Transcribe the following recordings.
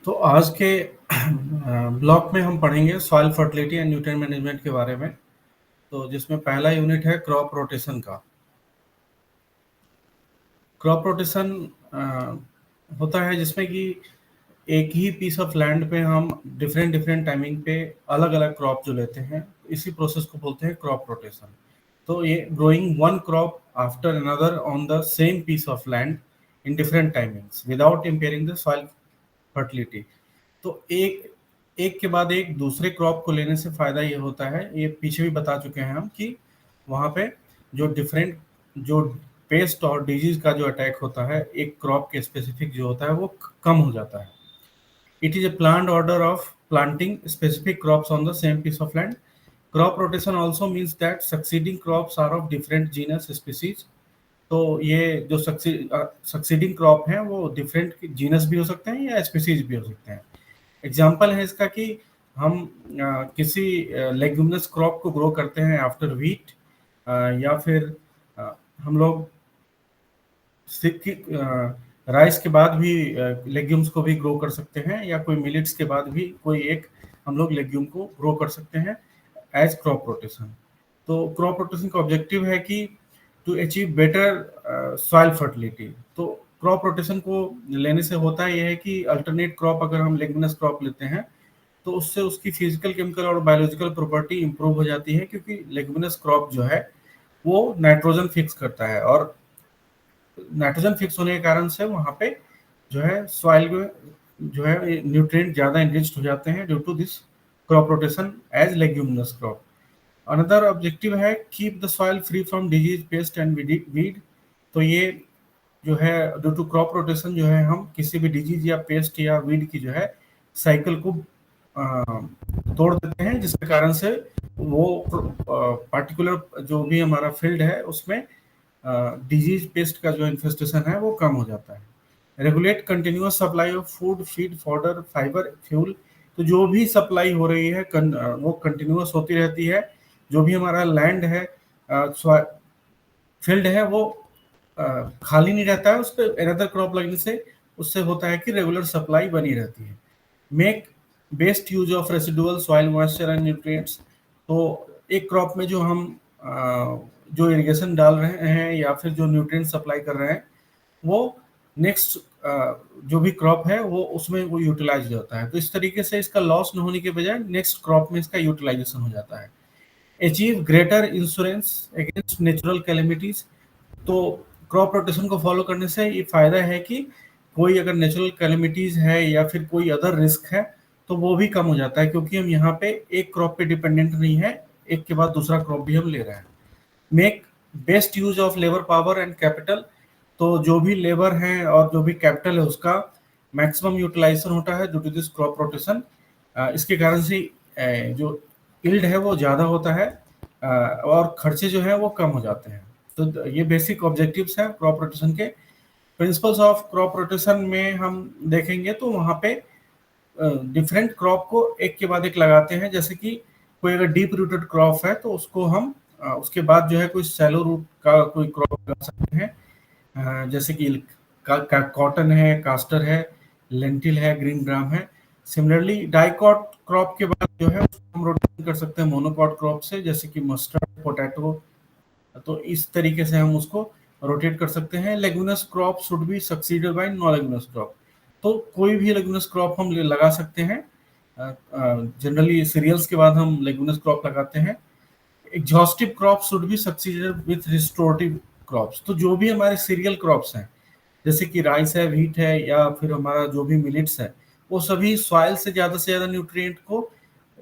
तो आज के ब्लॉक में हम पढ़ेंगे soil fertility and nutrient management के बारे में। तो जिसमें पहला यूनिट है क्रॉप रोटेशन का। क्रॉप रोटेशन होता है जिसमें कि एक ही पीस ऑफ लैंड पे हम डिफरेंट डिफरेंट टाइमिंग पे अलग अलग क्रॉप जो लेते हैं, इसी प्रोसेस को बोलते हैं क्रॉप रोटेशन। तो ये growing one crop after another on the same piece of land in different timings without impairing the soil fertility. तो एक एक के बाद एक दूसरे क्रॉप को लेने से फायदा ये होता है, ये पीछे भी बता चुके हैं हम, कि वहाँ पे जो पेस्ट और डिजीज का जो अटैक होता है एक क्रॉप के स्पेसिफिक जो होता है वो कम हो जाता है। It is a planned order of planting specific crops on the same piece of land. Crop rotation also means that succeeding crops are of different genus species. तो ये जो सक्सीडिंग क्रॉप हैं वो डिफरेंट जीनस भी हो सकते हैं या स्पीसीज भी हो सकते हैं। एग्जाम्पल है इसका कि हम किसी लेग्यूमिनस क्रॉप को ग्रो करते हैं आफ्टर व्हीट, या फिर हम लोग राइस के बाद भी लेग्यूम्स को भी ग्रो कर सकते हैं, या कोई मिलेट्स के बाद भी कोई एक हम लोग लेग्यूम को ग्रो कर सकते हैं एज क्रॉप रोटेशन। तो क्रॉप रोटेशन का ऑब्जेक्टिव है कि to achieve better soil fertility. तो क्रॉप रोटेशन को लेने से होता यह है कि अल्टरनेट क्रॉप अगर हम लेग्यूमिनस क्रॉप लेते हैं तो उससे उसकी फिजिकल, केमिकल और बायोलॉजिकल प्रॉपर्टी इंप्रूव हो जाती है, क्योंकि लेग्यूमिनस क्रॉप जो है वो नाइट्रोजन फिक्स करता है, और नाइट्रोजन फिक्स होने के कारण से वहाँ पे जो है सॉइल में जो है न्यूट्रिएंट ज़्यादा एनरिच्ड हो जाते हैं due to this crop rotation as leguminous crop. Another objective है keep the soil free from disease, pest and weed. तो ये जो है ड्यू टू क्रॉप रोटेशन जो है हम किसी भी डिजीज या पेस्ट या वीड की जो है साइकिल को तोड़ देते हैं, जिसके कारण से वो पार्टिकुलर जो भी हमारा फील्ड है उसमें डिजीज पेस्ट का जो इन्फेस्टेशन है वो कम हो जाता है। Regulate continuous supply of food, feed, fodder, fibre, fuel. तो जो भी सप्लाई हो रही है वो कंटिन्यूअस होती रहती है। जो भी हमारा लैंड है, फील्ड है, वो खाली नहीं रहता है, उस पर अनदर क्रॉप लगने से उससे होता है कि रेगुलर सप्लाई बनी रहती है। Make best use of residual soil moisture and nutrients. तो एक क्रॉप में जो हम जो इरिगेशन डाल रहे हैं या फिर जो न्यूट्रिएंट सप्लाई कर रहे हैं वो नेक्स्ट जो भी क्रॉप है वो उसमें वो यूटिलाइज होता है। तो इस तरीके से इसका लॉस न होने के बजाय नेक्स्ट क्रॉप में इसका यूटिलाइजेशन हो जाता है। Achieve greater insurance against natural calamities. तो क्रॉप रोटेशन को फॉलो करने से ये फायदा है कि कोई अगर नेचुरल कैलेमिटीज है या फिर कोई अदर रिस्क है तो वो भी कम हो जाता है, क्योंकि हम यहाँ पे एक क्रॉप पे डिपेंडेंट नहीं है, एक के बाद दूसरा क्रॉप भी हम ले रहे हैं। Make best use of labour power and capital. तो जो भी लेबर है और जो भी कैपिटल है उसका मैक्सिमम यूटिलाइजेशन होता है due to this crop rotation. इसके कारण से जो यील्ड है वो ज़्यादा होता है, और खर्चे जो है वो कम हो जाते हैं। तो ये बेसिक ऑब्जेक्टिव्स हैं क्रॉप रोटेशन के। प्रिंसिपल्स ऑफ क्रॉप रोटेशन में हम देखेंगे तो वहाँ पे डिफरेंट क्रॉप को एक के बाद एक लगाते हैं। जैसे कि कोई अगर डीप रूटेड क्रॉप है तो उसको हम उसके बाद जो है कोई सैलो रूट का कोई क्रॉप लगा सकते हैं, जैसे कि कॉटन है, कास्टर है, लेंटिल है, ग्रीन ग्राम है। सिमिलरली डाइकॉट क्रॉप के बाद जो है उसको हम रोटेशन कर सकते हैं मोनोकॉट क्रॉप से, जैसे कि मस्टर्ड, पोटैटो। तो इस तरीके से हम उसको रोटेट कर सकते हैं। Leguminous crop should be succeeded by non leguminous crop. तो कोई भी लेगुमिनस क्रॉप हम लगा सकते हैं। जनरली सीरियल्स के बाद हम लेगुमिनस क्रॉप लगाते हैं। Exhaustive crop should be succeeded with restorative crops. तो जो भी हमारे सीरियल क्रॉप्स हैं, जैसे कि राइस है, व्हीट है, या फिर हमारा जो भी मिलेट्स है, वो सभी सॉइल से ज़्यादा न्यूट्रिएंट को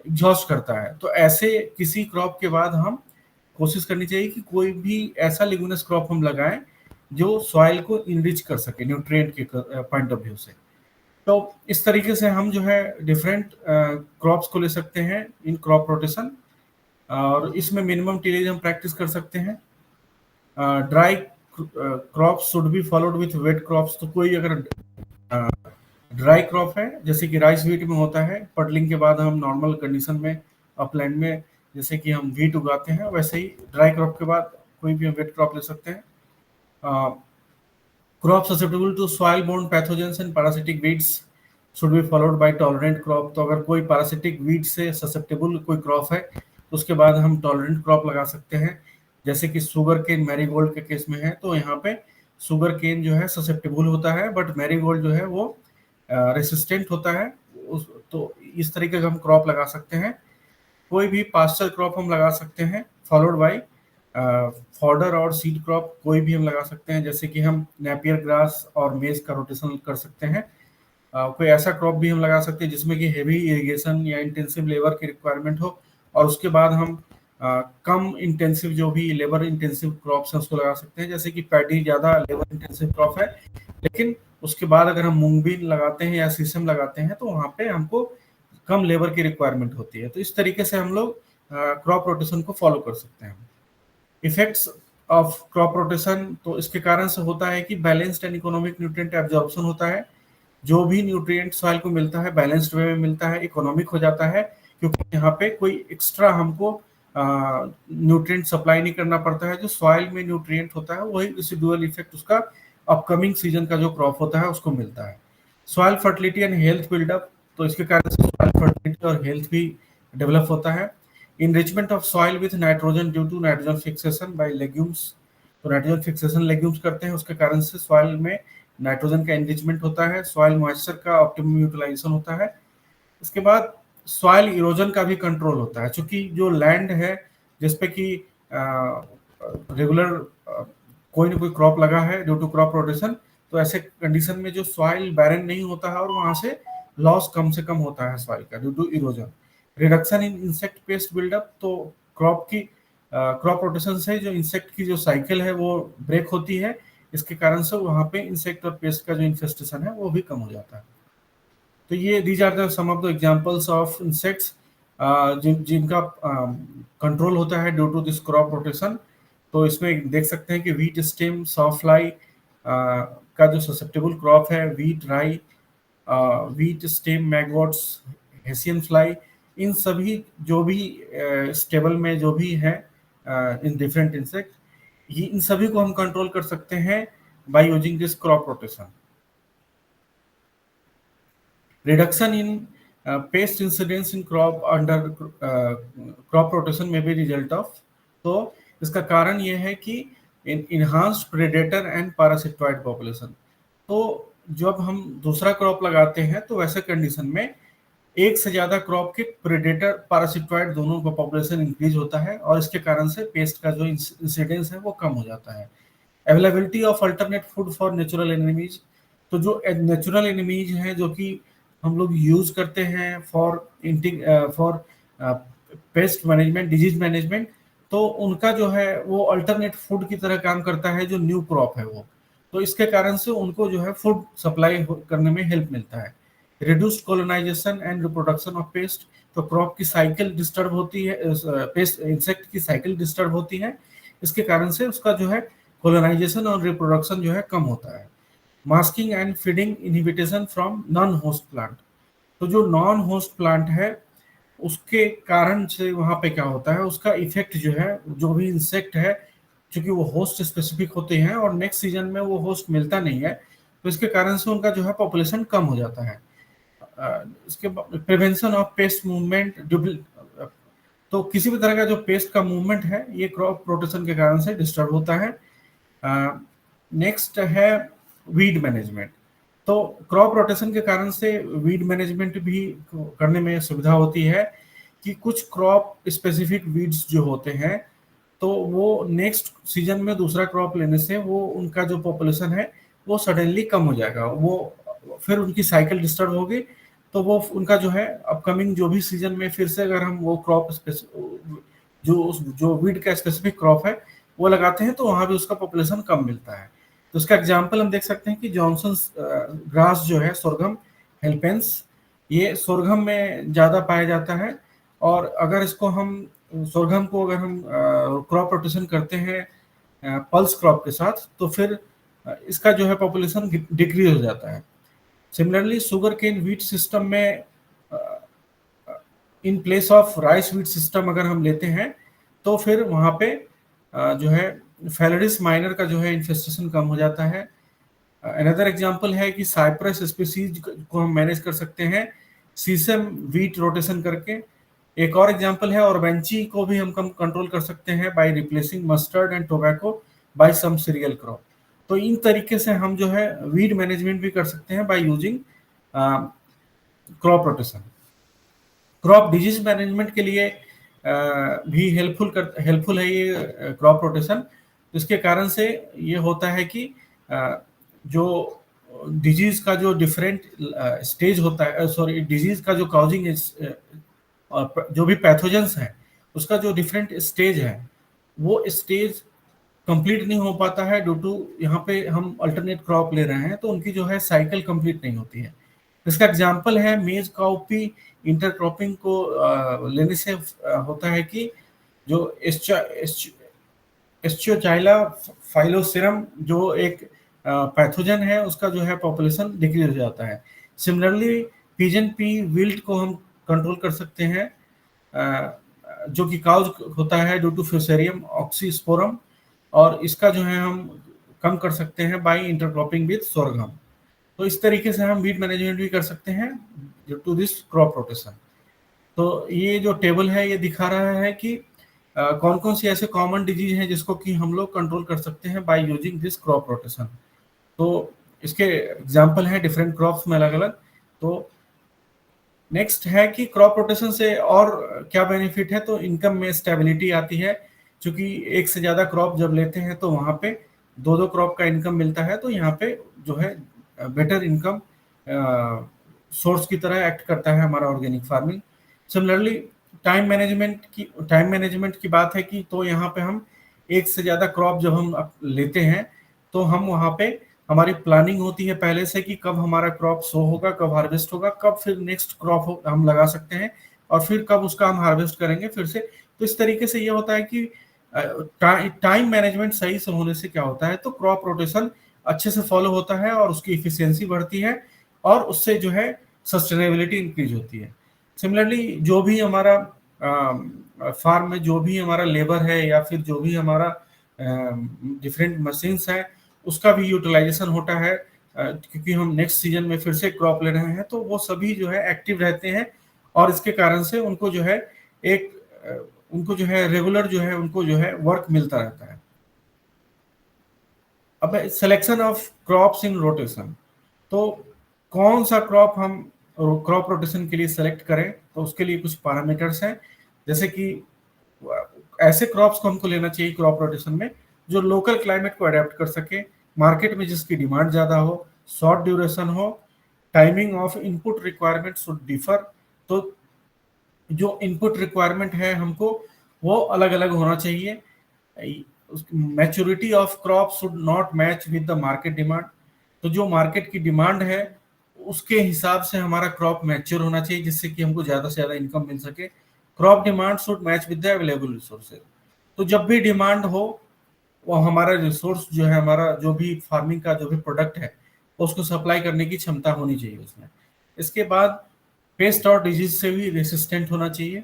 एग्जॉस्ट करता है। तो ऐसे किसी क्रॉप के बाद हम कोशिश करनी चाहिए कि कोई भी ऐसा लेगुमिनस क्रॉप हम लगाएं जो सॉइल को इनरिच कर सके न्यूट्रिएंट के पॉइंट ऑफ व्यू से। तो इस तरीके से हम जो है डिफरेंट क्रॉप्स को ले सकते हैं इन क्रॉप रोटेशन, और इसमें मिनिमम टिलेज हम प्रैक्टिस कर सकते हैं। Dry crops should be followed with wet crops. तो कोई अगर ड्राई क्रॉप है, जैसे कि राइस व्हीट में होता है, पडलिंग के बाद हम नॉर्मल कंडीशन में अपलैंड में जैसे कि हम व्हीट उगाते हैं, वैसे ही ड्राई क्रॉप के बाद कोई भी हम वेट क्रॉप ले सकते हैं। Crop susceptible to soil borne pathogens and parasitic weeds. Should be followed by tolerant crop. तो अगर कोई पैरासिटिक वीड से ससेप्टेबल कोई क्रॉप है तो उसके बाद हम टॉलरेंट क्रॉप लगा सकते हैं, जैसे कि शुगर केन मैरीगोल्ड के केस में है। तो यहाँ पे शुगर केन जो है ससेप्टेबल होता है, बट मैरीगोल्ड जो है वो रेसिस्टेंट होता है। तो इस तरीके का हम क्रॉप लगा सकते हैं। कोई भी पास्चर क्रॉप हम लगा सकते हैं फॉलोड बाय फॉडर और सीड क्रॉप कोई भी हम लगा सकते हैं, जैसे कि हम नेपियर ग्रास और मेज का रोटेशन कर सकते हैं। कोई ऐसा क्रॉप भी हम लगा सकते हैं जिसमें कि हेवी इरिगेशन या इंटेंसिव लेबर की रिक्वायरमेंट हो, और उसके बाद हम कम इंटेंसिव जो भी लेबर इंटेंसिव क्रॉप्स हैं उसको लगा सकते हैं, जैसे कि पैडी ज़्यादा लेबर इंटेंसिव क्रॉप है, लेकिन उसके बाद अगर हम मूंग भी लगाते हैं या सीसम लगाते हैं तो वहाँ पे हमको कम लेबर की रिक्वायरमेंट होती है। तो इस तरीके से हम लोग क्रॉप रोटेशन को फॉलो कर सकते हैं। इफेक्ट्स ऑफ क्रॉप रोटेशन, तो इसके कारण से होता है कि balanced and economic nutrient absorption होता है। जो भी न्यूट्रिएंट सॉइल को मिलता है बैलेंस्ड वे में मिलता है, इकोनॉमिक हो जाता है, क्योंकि यहाँ पे कोई एक्स्ट्रा हमको न्यूट्रिएंट सप्लाई नहीं करना पड़ता है। जो सॉइल में न्यूट्रिएंट होता है वही रेसिडुअल इफेक्ट उसका अपकमिंग सीजन का जो क्रॉप होता है उसको मिलता है। Soil fertility and health buildup, तो इसके कारण से सॉइल फर्टिलिटी और हेल्थ भी डेवलप होता है। Enrichment of soil with nitrogen due to nitrogen fixation by legumes, तो नाइट्रोजन फिक्सेशन लेग्यूम्स करते हैं, उसके कारण से सॉइल में नाइट्रोजन का एनरिचमेंट होता है, सॉइल मॉइस्चर का ऑप्टिमम यूटिलाइजेशन होता है। इसके बाद सॉइल इरोजन का भी कंट्रोल होता है, क्योंकि जो लैंड है जिसपे कि रेगुलर कोई ना कोई क्रॉप लगा है ड्यू टू क्रॉप रोटेशन, तो ऐसे कंडीशन में जो सॉइल बैरन नहीं होता है और वहां से लॉस कम से कम होता है सॉइल का due to erosion. Reduction in insect pest buildup, तो क्रॉप रोटेशन से जो इंसेक्ट की जो साइकिल है वो ब्रेक होती है, इसके कारण से वहां पे इंसेक्ट और पेस्ट का जो इन्फेस्टेशन है वो भी कम हो जाता है। तो ये these are the some of the examples of insects जिनका कंट्रोल होता है due to this crop rotation. तो इसमें देख सकते हैं कि व्हीट स्टेम सॉफ्लाई का जो ससेप्टेबल क्रॉप है, व्हीट राई, व्हीट स्टेम मैगवॉट्स, हेसियन फ्लाई, इन सभी जो भी स्टेबल में जो भी है इन डिफरेंट इंसेक्ट, ये इन सभी को हम कंट्रोल कर सकते हैं by using this crop rotation. Reduction in paste incidence in crop under crop rotation में भी रिजल्ट ऑफ, तो इसका कारण यह है कि enhanced predator and parasitoid population. तो जब हम दूसरा क्रॉप लगाते हैं तो वैसे कंडीशन में एक से ज्यादा क्रॉप के प्रेडेटर पैरासिटॉइड दोनों का पॉपुलेशन इंक्रीज होता है, और इसके कारण से पेस्ट का जो इंसिडेंस है वो कम हो जाता है। Availability of alternate food for natural enemies, तो जो नेचुरल एनिमीज हैं जो कि हम लोग यूज करते हैं for pest management, disease management, तो उनका जो है वो अल्टरनेट फूड की तरह काम करता है जो न्यू क्रॉप है वो। तो इसके कारण से उनको जो है फूड सप्लाई करने में हेल्प मिलता है। Reduced colonization and reproduction of pest, तो क्रॉप की साइकिल डिस्टर्ब होती है, पेस्ट इंसेक्ट की साइकिल डिस्टर्ब होती है, इसके कारण से उसका जो है कॉलोनाइजेशन और रिप्रोडक्शन जो है कम होता है। Masking and feeding inhibitation from non host plant, तो जो नॉन होस्ट प्लांट है उसके कारण से वहां पे क्या होता है, उसका इफेक्ट जो है, जो भी इंसेक्ट है क्योंकि वो होस्ट स्पेसिफिक होते हैं और नेक्स्ट सीजन में वो होस्ट मिलता नहीं है, तो इसके कारण से उनका जो है पॉपुलेशन कम हो जाता है। इसके प्रिवेंशन ऑफ पेस्ट मूवमेंट, तो किसी भी तरह का जो पेस्ट का मूवमेंट है ये क्रॉप रोटेशन के कारण से डिस्टर्ब होता है। नेक्स्ट है वीड मैनेजमेंट, तो क्रॉप रोटेशन के कारण से वीड मैनेजमेंट भी करने में सुविधा होती है कि कुछ क्रॉप स्पेसिफिक वीड्स जो होते हैं तो वो नेक्स्ट सीजन में दूसरा क्रॉप लेने से वो उनका जो पॉपुलेशन है वो सडनली कम हो जाएगा, वो फिर उनकी साइकिल डिस्टर्ब होगी, तो वो उनका जो है अपकमिंग जो भी सीजन में फिर से अगर हम वो क्रॉप जो वीड का स्पेसिफिक क्रॉप है वो लगाते हैं तो वहां भी उसका पॉपुलेशन कम मिलता है। तो उसका एग्जाम्पल हम देख सकते हैं कि जॉनसन ग्रास जो है सोरगम हेल्पेंस, ये सोरगम में ज़्यादा पाया जाता है, और अगर इसको हम सोरगम को अगर हम क्रॉप रोटेशन करते हैं पल्स क्रॉप के साथ तो फिर इसका जो है पॉपुलेशन डिक्रीज हो जाता है। Similarly sugarcane wheat system में in place of rice wheat system अगर हम लेते हैं तो फिर वहाँ पे जो है फैलरिस माइनर का जो है इन्फेस्टेशन कम हो जाता है। अनदर एग्जांपल है कि साइप्रस स्पीसीज को हम मैनेज कर सकते हैं सीसम वीट रोटेशन करके। एक और एग्जांपल है ऑर्बेंची को भी हम कम कंट्रोल कर सकते हैं by replacing mustard and tobacco by some cereal crop. तो इन तरीके से हम जो है वीड मैनेजमेंट भी कर सकते हैं by using crop rotation. Crop disease management के लिए भी हेल्पफुल है ये क्रॉप रोटेशन। इसके कारण से ये होता है कि जो डिजीज का जो डिफरेंट स्टेज होता है, सॉरी डिजीज का जो काउजिंग जो भी पैथोजेंस है उसका जो डिफरेंट स्टेज है वो स्टेज कंप्लीट नहीं हो पाता है ड्यू टू यहाँ पे हम अल्टरनेट क्रॉप ले रहे हैं तो उनकी जो है साइकिल कंप्लीट नहीं होती है। इसका एग्जांपल है मेज काउपी इंटरक्रॉपिंग को लेने से होता है कि जो एस्चियोचाइला फाइलोसेरम जो एक पैथोजन है उसका जो है पॉपुलेशन डिक्रीज हो जाता है। सिमिलरली पिजन पी विल्ट को हम कंट्रोल कर सकते हैं जो कि काउज होता है ड्यू टू फ्यूसेरियम ऑक्सीस्पोरम, और इसका जो है हम कम कर सकते हैं बाय इंटरक्रॉपिंग विद सोरगम। तो इस तरीके से हम वीड मैनेजमेंट भी कर सकते हैं due to this crop rotation. तो ये जो टेबल है ये दिखा रहा है कि कौन कौन सी ऐसे कॉमन डिजीज हैं जिसको कि हम लोग कंट्रोल कर सकते हैं by using this crop rotation. तो इसके एग्जांपल हैं डिफरेंट क्रॉप्स में अलग अलग। तो नेक्स्ट है कि क्रॉप रोटेशन से और क्या बेनिफिट है, तो इनकम में स्टेबिलिटी आती है क्योंकि एक से ज़्यादा क्रॉप जब लेते हैं तो वहाँ पे दो दो क्रॉप का इनकम मिलता है, तो यहाँ पे जो है बेटर इनकम सोर्स की तरह एक्ट करता है हमारा organic farming. Similarly time management की बात है कि तो यहाँ पे हम एक से ज़्यादा क्रॉप जब हम लेते हैं तो हम वहाँ पे हमारी प्लानिंग होती है पहले से कि कब हमारा क्रॉप सो होगा, कब हार्वेस्ट होगा, कब फिर नेक्स्ट क्रॉप हम लगा सकते हैं और फिर कब उसका हम हार्वेस्ट करेंगे फिर से। तो इस तरीके से ये होता है कि टाइम मैनेजमेंट सही से होने से क्या होता है तो क्रॉप रोटेशन अच्छे से फॉलो होता है और उसकी इफिशियंसी बढ़ती है और उससे जो है सस्टेनेबिलिटी इंक्रीज होती है। सिमिलरली जो भी हमारा फार्म में जो भी हमारा लेबर है या फिर जो भी हमारा डिफरेंट मशीन्स है उसका भी यूटिलाइजेशन होता है क्योंकि हम नेक्स्ट सीजन में फिर से क्रॉप ले रहे हैं तो वो सभी जो है एक्टिव रहते हैं और इसके कारण से उनको जो है एक उनको जो है रेगुलर जो है उनको जो है वर्क मिलता रहता है। अब selection of crops in rotation, तो कौन सा क्रॉप हम क्रॉप रोटेशन के लिए सेलेक्ट करें तो उसके लिए कुछ पैरामीटर्स हैं, जैसे कि ऐसे क्रॉप्स को हमको लेना चाहिए क्रॉप रोटेशन में जो लोकल क्लाइमेट को अडेप्ट कर सके, मार्केट में जिसकी डिमांड ज़्यादा हो, शॉर्ट ड्यूरेशन हो, timing of input requirement should differ. तो जो इनपुट रिक्वायरमेंट है हमको वो अलग अलग होना चाहिए। Maturity of crop should not match with the market demand, तो जो मार्केट की डिमांड है उसके हिसाब से हमारा क्रॉप मैच्योर होना चाहिए जिससे कि हमको ज़्यादा से ज़्यादा इनकम मिल सके। Crop demand should match with the available resources, तो जब भी डिमांड हो वो हमारा रिसोर्स जो है हमारा जो भी फार्मिंग का जो भी प्रोडक्ट है उसको सप्लाई करने की क्षमता होनी चाहिए उसमें। इसके बाद पेस्ट और डिजीज से भी रेसिस्टेंट होना चाहिए।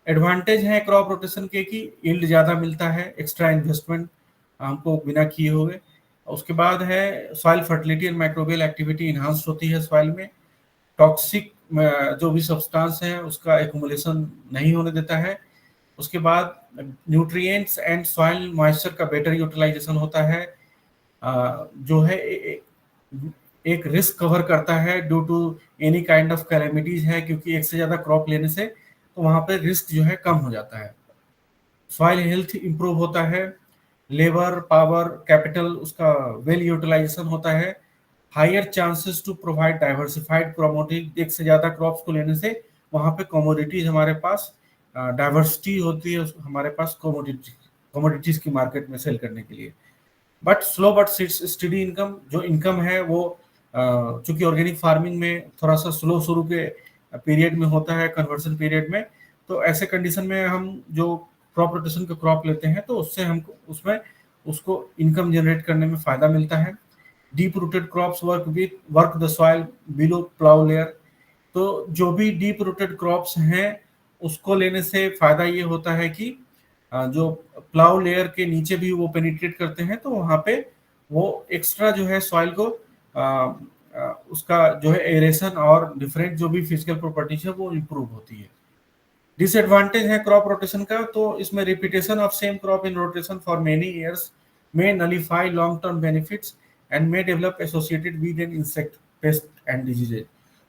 एडवांटेज है क्रॉप रोटेशन के कि यील्ड ज़्यादा मिलता है, एक्स्ट्रा इन्वेस्टमेंट हमको बिना किए हुए। उसके बाद है soil fertility and microbial activity enhance होती है सॉइल में। टॉक्सिक जो भी सब्सटेंस है उसका एक्युमुलेशन नहीं होने देता है। उसके बाद न्यूट्रिएंट्स एंड सॉइल मॉइस्चर का बेटर यूटिलाइजेशन होता है जो है एक रिस्क कवर करता है due to any kind of calamities है क्योंकि एक से ज़्यादा क्रॉप लेने से तो वहाँ पे रिस्क जो है कम हो जाता है। सॉइल हेल्थ इंप्रूव होता है, लेबर पावर कैपिटल उसका वेल यूटिलाइजेशन होता है, higher chances to provide diversified commodity. एक से ज़्यादा क्रॉप्स को लेने से वहाँ पे कमोडिटीज हमारे पास डाइवर्सिटी होती है हमारे पास कमोडिटीज की मार्केट में सेल करने के लिए। But slow but study income, जो इनकम है वो चूंकि ऑर्गेनिक फार्मिंग में थोड़ा सा स्लो शुरू के पीरियड में होता है कन्वर्सन पीरियड में, तो ऐसे कंडीशन में हम जो क्रॉप रोटेशन का क्रॉप लेते हैं तो उससे हमको उसमें उसको इनकम जनरेट करने में फायदा मिलता है। Deep rooted crops work the soil below plough layer, तो जो भी डीप रूटेड क्रॉप्स हैं उसको लेने से फायदा ये होता है कि जो प्लाउ लेयर के नीचे भी वो पेनिट्रेट करते हैं तो वहाँ पे वो एक्स्ट्रा जो है सॉइल को उसका जो है एरेशन और डिफरेंट जो भी फिजिकल प्रॉपर्टीज है वो इम्प्रूव होती है। डिसएडवांटेज है क्रॉप रोटेशन का, तो इसमें repetition of same crop in rotation for many years may nullify long term benefits and may develop associated weed and insect pest and diseases।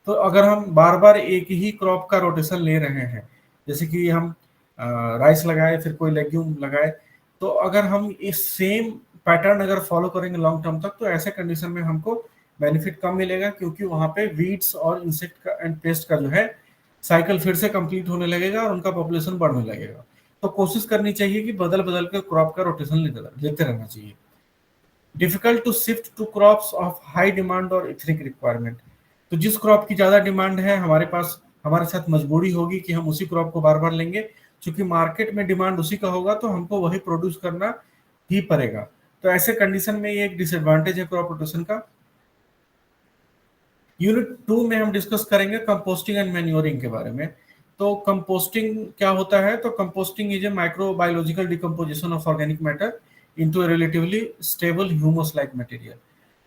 तो अगर हम बार बार एक ही क्रॉप का रोटेशन ले रहे हैं, जैसे कि हम राइस लगाए फिर कोई लेग्यूम लगाए, तो अगर हम इस सेम पैटर्न अगर फॉलो करेंगे लॉन्ग टर्म तक, तो ऐसे कंडीशन में हमको बेनिफिट कम मिलेगा, क्योंकि वहां पे वीड्स और इंसेक्ट का एंड पेस्ट का जो है साइकिल फिर से कंप्लीट होने लगेगा और उनका पॉपुलेशन बढ़ने लगेगा। तो कोशिश करनी चाहिए कि बदल बदल के क्रॉप का रोटेशन लेते रहना चाहिए। Difficult to shift to crops of high demand और इथनिक रिक्वायरमेंट। तो जिस क्रॉप की ज्यादा डिमांड है हमारे पास, हमारे साथ मजबूरी होगी कि हम उसी क्रॉप को बार बार लेंगे, क्योंकि मार्केट में डिमांड उसी का होगा, तो हमको वही प्रोड्यूस करना ही पड़ेगा। तो ऐसे कंडीशन में ये एक डिसएडवांटेज है क्रॉप रोटेशन का। यूनिट 2 में हम डिस्कस करेंगे कंपोस्टिंग एंड मैन्योरिंग के बारे में। तो कंपोस्टिंग क्या होता है? तो composting is a microbiological decomposition of organic matter into A relatively stable humus like material.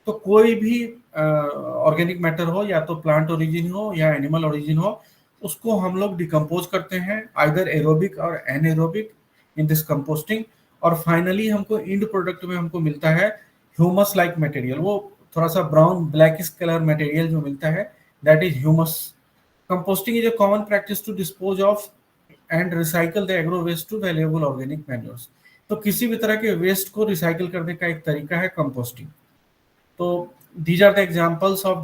तो कोई भी ऑर्गेनिक मैटर हो, या तो प्लांट ओरिजिन हो या एनिमल ओरिजिन हो, उसको हम लोग डिकम्पोज करते हैं आइदर एरोबिक और एनएरोबिक इन दिस कंपोस्टिंग, और फाइनली हमको इंड प्रोडक्ट में हमको मिलता है ह्यूमस लाइक मटेरियल। वो थोड़ा सा ब्राउन ब्लैकिश कलर मटेरियल जो मिलता है, that is humus. Composting is a common practice to dispose of and recycle the agro waste to valuable organic manures. तो किसी भी तरह के वेस्ट को रिसाइकल करने का एक तरीका है कंपोस्टिंग। तो these are the examples of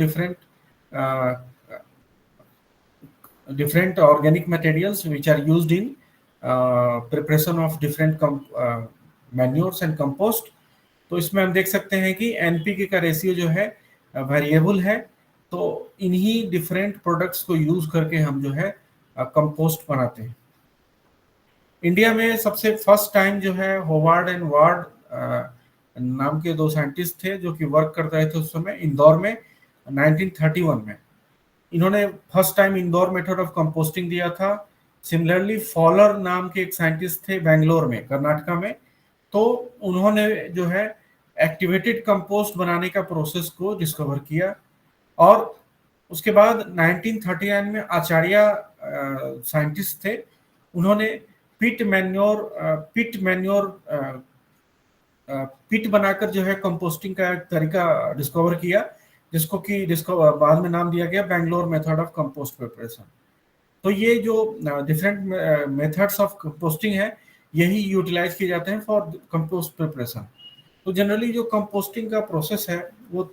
different organic materials which are used in preparation of different manures and compost। तो इसमें हम देख सकते हैं कि एनपीके का रेशियो जो है वेरिएबल है, तो इन्हीं डिफरेंट प्रोडक्ट्स को यूज करके हम जो है कंपोस्ट बनाते हैं। इंडिया में सबसे फर्स्ट टाइम जो है होवार्ड एंड वार्ड नाम के दो साइंटिस्ट थे जो कि वर्क कर रहे थे उस समय इंदौर में 1931 में। इन्होंने first time Indore method of composting दिया था। सिमिलरली फॉलर नाम के एक साइंटिस्ट थे बेंगलोर में, कर्नाटका में, तो उन्होंने जो है एक्टिवेटेड कंपोस्ट बनाने का प्रोसेस को डिस्कवर किया। और उसके बाद 1939 में आचार्य साइंटिस्ट थे, उन्होंने पिट बनाकर जो है कंपोस्टिंग का एक तरीका डिस्कवर किया, जिसको कि बाद में नाम दिया गया Bangalore method of compost preparation. तो ये जो डिफरेंट मेथड्स ऑफ कंपोस्टिंग है, यही यूटिलाइज किए जाते हैं फॉर कंपोस्ट प्रिपरेशन। तो जनरली जो कंपोस्टिंग का प्रोसेस है वो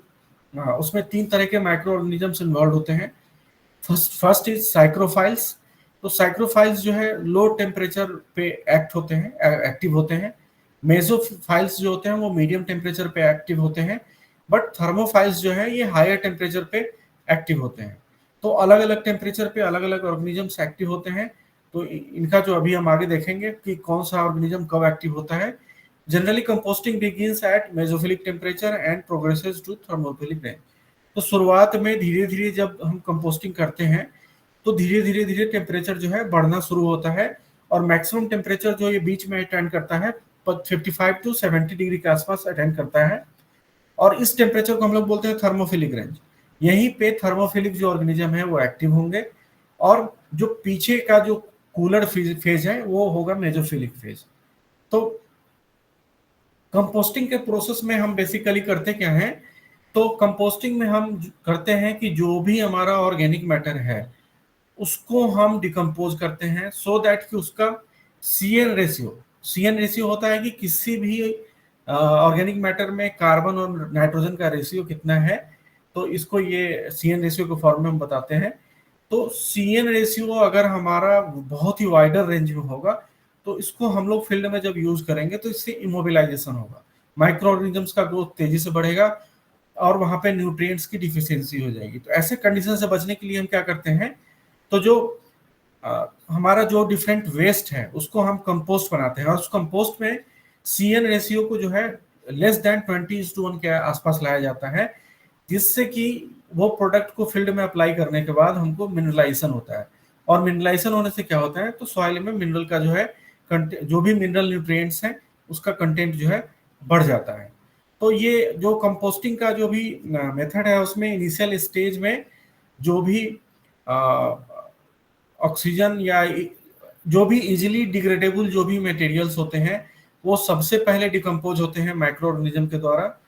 उसमें 3 तरह के माइक्रो ऑर्गेनिजम्स इन्वॉल्व होते हैं। First is साइक्रोफाइल्स। तो साइक्रोफाइल्स जो है लो टेम्परेचर पे एक्टिव होते हैं। मेसोफाइल्स जो होते हैं वो मीडियम टेम्परेचर पे एक्टिव होते हैं, बट थर्मोफाइल्स जो है ये हायर टेम्परेचर पे एक्टिव होते हैं। तो अलग अलग टेम्परेचर पे अलग अलग ऑर्गेनिजम्स एक्टिव होते हैं। तो इनका जो अभी हम आगे देखेंगे कि कौन सा ऑर्गेनिज्म कब एक्टिव होता है। Generally composting begins at mesophilic temperature and progresses to thermophilic range. तो शुरुआत में धीरे धीरे जब हम कंपोस्टिंग करते हैं, तो धीरे धीरे धीरे टेम्परेचर जो है बढ़ना शुरू होता है, और मैक्सिमम टेम्परेचर जो ये बीच में अटेंड करता है 55 टू 70 डिग्री के आसपास अटेंड करता है, और इस टेम्परेचर को हम लोग बोलते हैं थर्मोफिलिक रेंज। यहीं पे थर्मोफिलिक जो ऑर्गेनिज्म है वो एक्टिव होंगे, और जो पीछे का जो कूलर फेज है वो होगा मेसोफिलिक फेज। तो कंपोस्टिंग के प्रोसेस में हम बेसिकली करते क्या है, तो कंपोस्टिंग में हम करते हैं कि जो भी हमारा ऑर्गेनिक मैटर है उसको हम डिकम्पोज करते हैं, सो दैट कि उसका सीएन रेशियो होता है कि किसी भी ऑर्गेनिक मैटर में कार्बन और नाइट्रोजन का रेशियो कितना है, तो इसको ये सीएन रेशियो के फॉर्म में हम बताते हैं। तो सीएन रेशियो अगर हमारा बहुत ही वाइडर रेंज में होगा, तो इसको हम लोग फील्ड में जब यूज करेंगे तो इससे इमोबिलाइजेशन होगा, माइक्रो ऑर्गेनिजम्स का ग्रोथ तेजी से बढ़ेगा, और वहां पे न्यूट्रिएंट्स की डिफिशियंसी हो जाएगी। तो ऐसे कंडीशन से बचने के लिए हम क्या करते हैं, तो जो हमारा जो डिफरेंट वेस्ट है उसको हम कंपोस्ट बनाते हैं, और उस कंपोस्ट में सीएन रेशियो को जो है लेस देन 20:1 के आसपास लाया जाता है, जिससे कि वो प्रोडक्ट को फील्ड में अप्लाई करने के बाद हमको मिनरलाइजेशन होता है। और मिनरलाइजेशन होने से क्या होता है, तो सॉइल में मिनरल का जो है जो भी मिनरल न्यूट्रिएंट्स हैं उसका कंटेंट जो है बढ़ जाता है। तो ये जो कंपोस्टिंग का जो भी मेथड है उसमें इनिशियल स्टेज में जो भी ऑक्सीजन या जो भी इजीली डिग्रेडेबल जो भी मटेरियल्स होते हैं वो सबसे पहले डिकम्पोज होते हैं माइक्रो ऑर्गेनिज्म के द्वारा,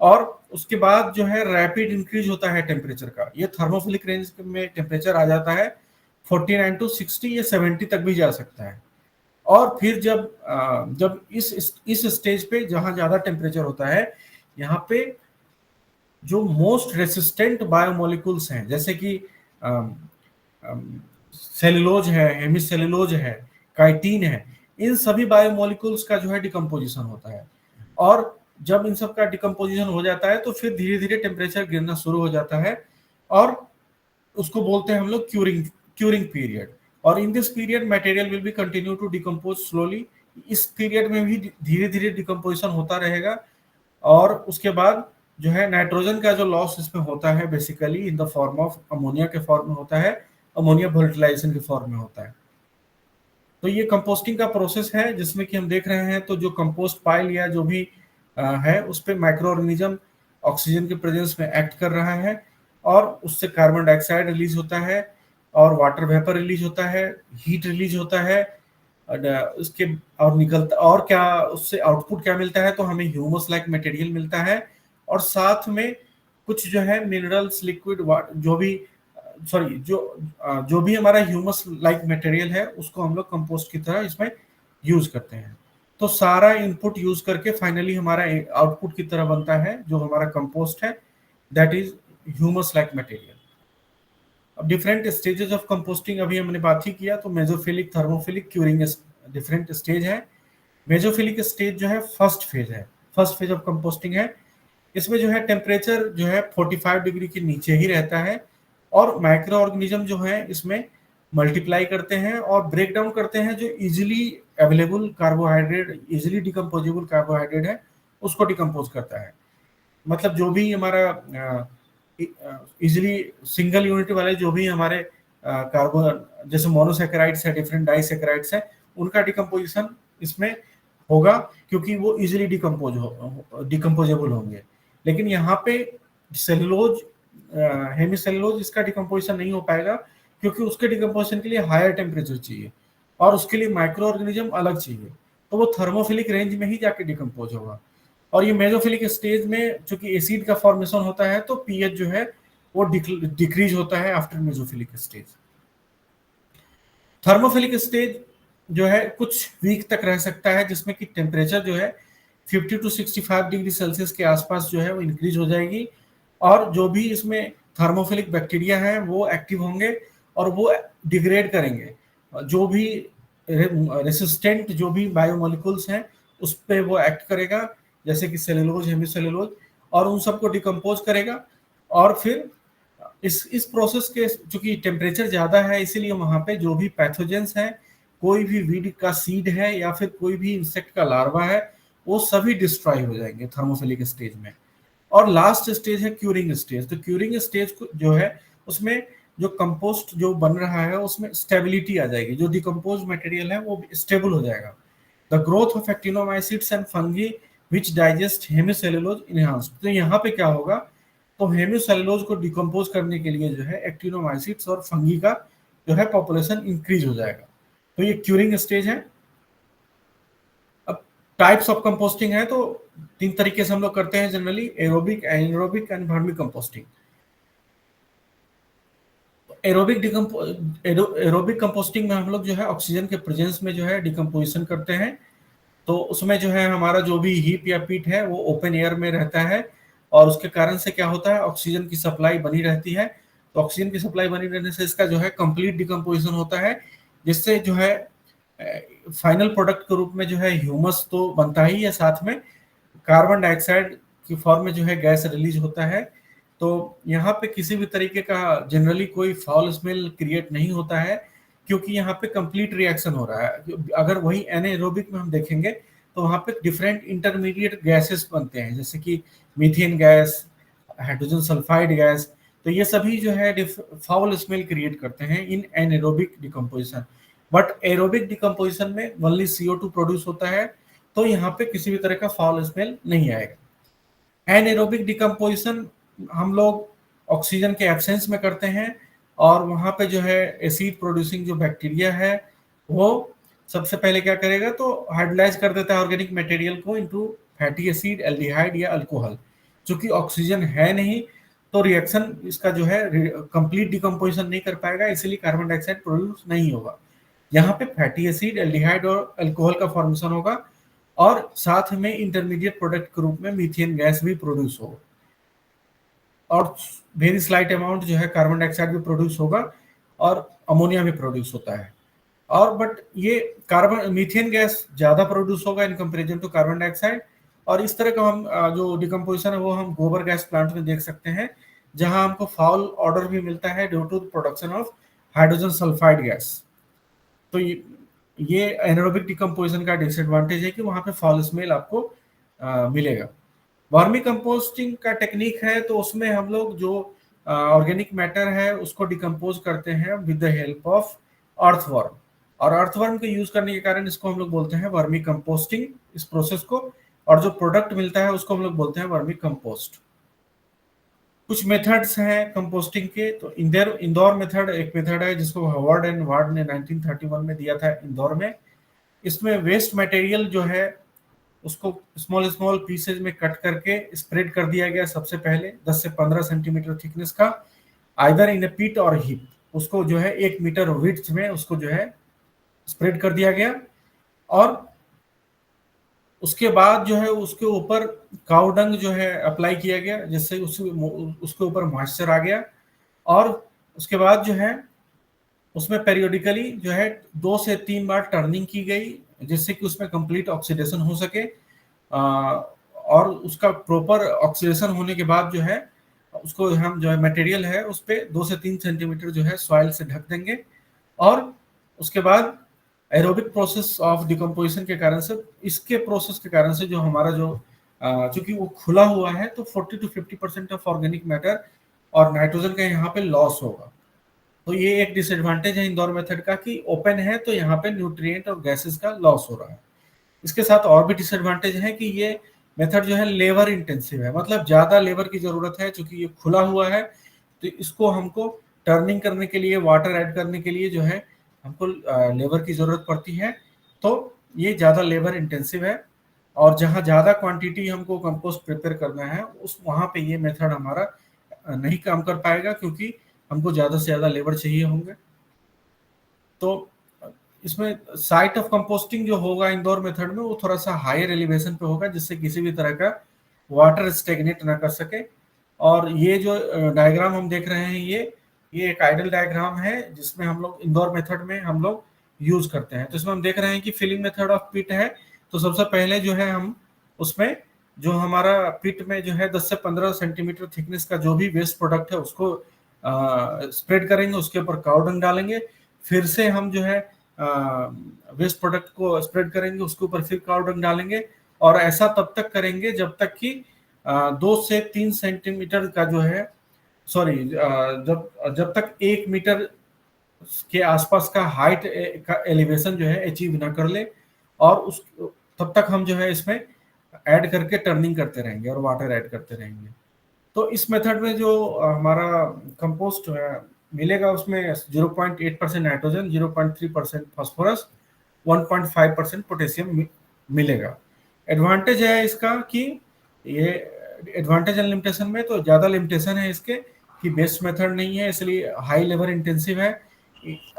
और उसके बाद जो है रैपिड इंक्रीज होता है टेम्परेचर का। ये थर्मोफिलिक रेंज में टेम्परेचर आ जाता है 49 टू 60 या 70 तक भी जा सकता है। और फिर जब इस स्टेज पे जहां ज्यादा टेम्परेचर होता है, यहाँ पे जो मोस्ट रेसिस्टेंट बायोमोलिकुल्स हैं जैसे कि सेलुलोज है, हेमिसेलुलोज है, काइटिन है, इन सभी बायोमोलिकुल्स का जो है डिकम्पोजिशन होता है। और जब इन सब का डिकम्पोजिशन हो जाता है तो फिर धीरे धीरे टेम्परेचर गिरना शुरू हो जाता है, और उसको बोलते हैं हम लोग क्यूरिंग पीरियड। और in this period material will be continue to decompose slowly. इस पीरियड में भी धीरे धीरे डिकम्पोजिशन होता रहेगा, और उसके बाद जो है नाइट्रोजन का जो लॉस इसमें होता है basically in the form of ammonia के फॉर्म में होता है, अमोनिया वोलेटिलाइजेशन के फॉर्म में होता है। तो ये कंपोस्टिंग का प्रोसेस है जिसमें कि हम देख रहे हैं, तो जो कंपोस्ट पाइल या जो भी है उस पर माइक्रो ऑर्गेनिज्म ऑक्सीजन के प्रेजेंस में एक्ट कर रहा है, और उससे कार्बन डाइऑक्साइड रिलीज होता है, और वाटर वेपर रिलीज होता है, हीट रिलीज होता है, उसके और निकलता, और क्या उससे आउटपुट क्या मिलता है, तो हमें ह्यूमस लाइक मटेरियल मिलता है, और साथ में कुछ जो है मिनरल्स, लिक्विड, जो भी सॉरी जो भी हमारा ह्यूमस लाइक मटेरियल है उसको हम लोग कंपोस्ट की तरह इसमें यूज करते हैं। तो सारा इनपुट यूज करके फाइनली हमारा आउटपुट की तरह बनता है जो हमारा कंपोस्ट है, that is humus like material. अब डिफरेंट स्टेजेस ऑफ कंपोस्टिंग अभी हमने बात ही किया, तो mesophilic, thermophilic, curing different stage है। मेसोफिलिक स्टेज जो है फर्स्ट फेज है, फर्स्ट फेज ऑफ कंपोस्टिंग है। इसमें जो है टेम्परेचर जो है 45 डिग्री के नीचे ही रहता है, और माइक्रो ऑर्गेनिज्म जो है इसमें मल्टीप्लाई करते हैं और ब्रेक डाउन करते हैं जो easily available carbohydrate, easily decomposable carbohydrate है उसको डिकम्पोज करता है। मतलब जो भी हमारा इजीली सिंगल यूनिट वाले जो भी हमारे कार्बो, जैसे मोनोसेकेराइड्स है, डिफरेंट डाइसेकेराइड्स है, उनका डिकम्पोजिशन इसमें होगा क्योंकि वो इजीली डिकम्पोजेबल होंगे। लेकिन यहाँ पे सेलुलोज, हेमिसेलुलोज, इसका डिकम्पोजिशन नहीं हो पाएगा क्योंकि उसके डिकम्पोजिशन के लिए हायर टेम्परेचर चाहिए, और उसके लिए माइक्रो ऑर्गेनिज्म अलग चाहिए, तो वो थर्मोफिलिक रेंज में ही जाके डिकम्पोज होगा। और ये मेसोफिलिक स्टेज में चूंकि एसिड का फॉर्मेशन होता है तो पीएच जो है वो डिक्रीज होता है after mesophilic stage. Thermophilic stage जो है कुछ वीक तक रह सकता है, जिसमें कि टेम्परेचर जो है 50 टू 65 डिग्री सेल्सियस के आसपास जो है वो इंक्रीज हो जाएगी, और जो भी इसमें थर्मोफिलिक बैक्टीरिया है वो एक्टिव होंगे और वो डिग्रेड करेंगे जो भी रेसिस्टेंट जो भी बायोमोलिकुल्स हैं उस पर वो एक्ट करेगा, जैसे कि सेलुलोज, हेमिसेलुलोज, और उन सबको डिकम्पोज करेगा। और फिर इस प्रोसेस के चूंकि टेम्परेचर ज्यादा है इसीलिए वहां पे जो भी पैथोजेंस हैं, कोई भी वीड का सीड है या फिर कोई भी इंसेक्ट का लार्वा है, वो सभी डिस्ट्रॉय हो जाएंगे थर्मोफिलिक स्टेज में। और लास्ट स्टेज है क्यूरिंग स्टेज। तो क्यूरिंग स्टेज जो है उसमें जो कंपोस्ट जो बन रहा है उसमें स्टेबिलिटी आ जाएगी, जो डिकम्पोज मटेरियल है वो स्टेबल हो जाएगा। The growth of actinomycetes and fungi which digest hemicellulose enhanced. तो यहाँ पे क्या होगा, तो हेमिसेलुलोज को डिकम्पोज करने के लिए जो है एक्टिनोमाइसिट्स और फंगी का जो है पॉपुलेशन इंक्रीज हो जाएगा। तो ये क्यूरिंग स्टेज है। अब टाइप्स ऑफ कंपोस्टिंग है तो 3 तरीके से हम लोग करते हैं generally, aerobic, anaerobic and vermi composting. Aerobic composting में हम लोग जो है ऑक्सीजन के प्रेजेंस में जो है डिकम्पोजिशन करते हैं। तो उसमें जो है हमारा जो भी हीप या पीट है वो ओपन एयर में रहता है, और उसके कारण से क्या होता है, ऑक्सीजन की सप्लाई बनी रहती है। तो ऑक्सीजन की सप्लाई बनी रहने से इसका जो है कंप्लीट डिकम्पोजिशन होता है, जिससे जो है फाइनल प्रोडक्ट के रूप में जो है ह्यूमस तो बनता ही है, साथ में कार्बन डाइऑक्साइड की फॉर्म में जो है गैस रिलीज होता है। तो यहाँ पे किसी भी तरीके का जनरली कोई फाउल स्मेल क्रिएट नहीं होता है क्योंकि यहाँ पे कंप्लीट रिएक्शन हो रहा है। अगर वही एनाएरोबिक में हम देखेंगे तो वहाँ पे डिफरेंट इंटरमीडिएट गैसेस बनते हैं, जैसे कि methane gas, hydrogen sulphide gas. तो ये सभी जो है फाउल स्मेल क्रिएट करते हैं इन एनाएरोबिक डिकम्पोजिशन। बट एरोबिक डिकम्पोजिशन में ओनली CO2 प्रोड्यूस होता है, तो यहाँ पे किसी भी तरह का फाउल स्मेल नहीं आएगा। एनएरोबिक डिकम्पोजिशन हम लोग ऑक्सीजन के एब्सेंस में करते हैं, और वहाँ पे जो है एसिड प्रोड्यूसिंग जो बैक्टीरिया है वो सबसे पहले क्या करेगा, तो हाइड्रोलाइज कर देता है ऑर्गेनिक मटेरियल को इनटू फैटी एसिड, एल्डिहाइड या अल्कोहल। चूंकि ऑक्सीजन है नहीं तो रिएक्शन इसका जो है कंप्लीट डिकम्पोजिशन नहीं कर पाएगा, इसीलिए कार्बन डाइऑक्साइड प्रोड्यूस नहीं होगा। यहाँ पे फैटी एसिड, एल्डिहाइड और अल्कोहल का फॉर्मेशन होगा, और साथ में इंटरमीडिएट प्रोडक्ट के रूप में मीथेन गैस भी प्रोड्यूस होगा, और वेरी स्लाइट अमाउंट जो है कार्बन डाइऑक्साइड भी प्रोड्यूस होगा, और अमोनिया भी प्रोड्यूस होता है। और बट ये कार्बन मीथेन गैस ज्यादा प्रोड्यूस होगा in comparison to carbon dioxide. और इस तरह का हम जो डिकम्पोजिशन है वो हम गोबर गैस प्लांट में देख सकते हैं, जहां हमको फाउल ऑर्डर भी मिलता है due to production of hydrogen sulphide gas. तो ये एनारोबिक डिकम्पोजिशन का डिसएडवांटेज है कि वहां पे फाउल स्मेल आपको मिलेगा। वर्मी कंपोस्टिंग का टेक्निक है, तो उसमें हम लोग जो ऑर्गेनिक मैटर है उसको डिकम्पोज करते हैं with the help of earthworm, और अर्थवर्म के यूज करने के कारण इसको हम लोग बोलते हैं वर्मी कंपोस्टिंग, इस प्रोसेस को। और जो प्रोडक्ट मिलता है उसको हम लोग बोलते हैं वर्मी कंपोस्ट। कुछ मेथड्स हैं कंपोस्टिंग के, तो इंदौर मेथड एक मेथड है जिसको हार्वर्ड एंड वार्ड ने 1931 में दिया था इंदौर में। इसमें वेस्ट मटेरियल जो है उसको स्मॉल स्मॉल पीसेज में कट करके स्प्रेड कर दिया गया सबसे पहले 10 से 15 सेंटीमीटर थिकनेस का, आइदर इन ए पिट और हिप। उसको जो है 1 मीटर विड्थ में उसको जो है स्प्रेड कर दिया गया, और उसके बाद जो है उसके ऊपर काउडंग जो है अप्लाई किया गया, जिससे उसके ऊपर मॉइस्चर आ गया। और उसके बाद जो है उसमें पेरियोडिकली जो है 2 से 3 बार टर्निंग की गई, जिससे कि उसमें कंप्लीट ऑक्सीडेशन हो सके। और उसका प्रॉपर ऑक्सीडेशन होने के बाद जो है उसको हम जो है मटेरियल है उस पर 2 से 3 सेंटीमीटर जो है सॉइल से ढक देंगे। और उसके बाद एरोबिक प्रोसेस ऑफ डिकम्पोजिशन के कारण से, इसके प्रोसेस के कारण से जो हमारा जो चूंकि वो खुला हुआ है तो 40 to 50% ऑफ ऑर्गेनिक मैटर और नाइट्रोजन का यहाँ पे लॉस होगा। तो ये एक डिसएडवांटेज है इंदौर मेथड का कि ओपन है तो यहाँ पे न्यूट्रिएंट और गैसेस का लॉस हो रहा है। इसके साथ और भी डिसएडवांटेज है कि ये मेथड जो है लेबर इंटेंसिव है, मतलब ज्यादा लेबर की जरूरत है, क्योंकि ये खुला हुआ है तो इसको हमको टर्निंग करने के लिए, वाटर ऐड करने के लिए जो है हमको लेबर की जरूरत पड़ती है। तो ये ज्यादा लेबर इंटेंसिव है, और जहाँ ज्यादा क्वांटिटी हमको कंपोस्ट प्रिपेयर करना है उस वहां पे ये मेथड हमारा नहीं काम कर पाएगा, क्योंकि हमको ज्यादा से ज्यादा लेबर चाहिए होंगे। तो इसमें साइट ऑफ कंपोस्टिंग जो होगा इंदौर मेथड में वो थोड़ा सा हायर एलिवेशन पे होगा, जिससे किसी भी तरह का वाटर स्टेगनेट ना कर सके। और ये जो डायग्राम हम देख रहे हैं ये एक आइडल डायग्राम है जिसमें हम लोग इंदौर मेथड में हम लोग यूज करते हैं। तो इसमें हम देख रहे हैं कि फिलिंग मेथड ऑफ पिट है, तो सबसे पहले जो है हम उसमें जो हमारा पिट में जो है 10 से 15 सेंटीमीटर थिकनेस का जो भी वेस्ट प्रोडक्ट है उसको स्प्रेड करेंगे, उसके ऊपर काउडंग डालेंगे, फिर से हम जो है वेस्ट प्रोडक्ट को स्प्रेड करेंगे, उसके ऊपर फिर काउडंग डालेंगे, और ऐसा तब तक करेंगे जब तक कि 2 से 3 सेंटीमीटर का जो है सॉरी जब जब तक 1 मीटर के आसपास का हाइट का एलिवेशन जो है अचीव ना कर ले, और उस तब तक हम जो है इसमें ऐड करके टर्निंग करते रहेंगे और वाटर ऐड करते रहेंगे। तो इस मेथड में जो हमारा कंपोस्ट मिलेगा उसमें 0.8% नाइट्रोजन, 0.3% फास्फोरस, 1.5% पोटेशियम मिलेगा। एडवांटेज है इसका कि ये एडवांटेज एंड लिमिटेशन में तो ज़्यादा लिमिटेशन है इसके कि बेस्ट मेथड नहीं है, इसलिए हाई लेबर इंटेंसिव है।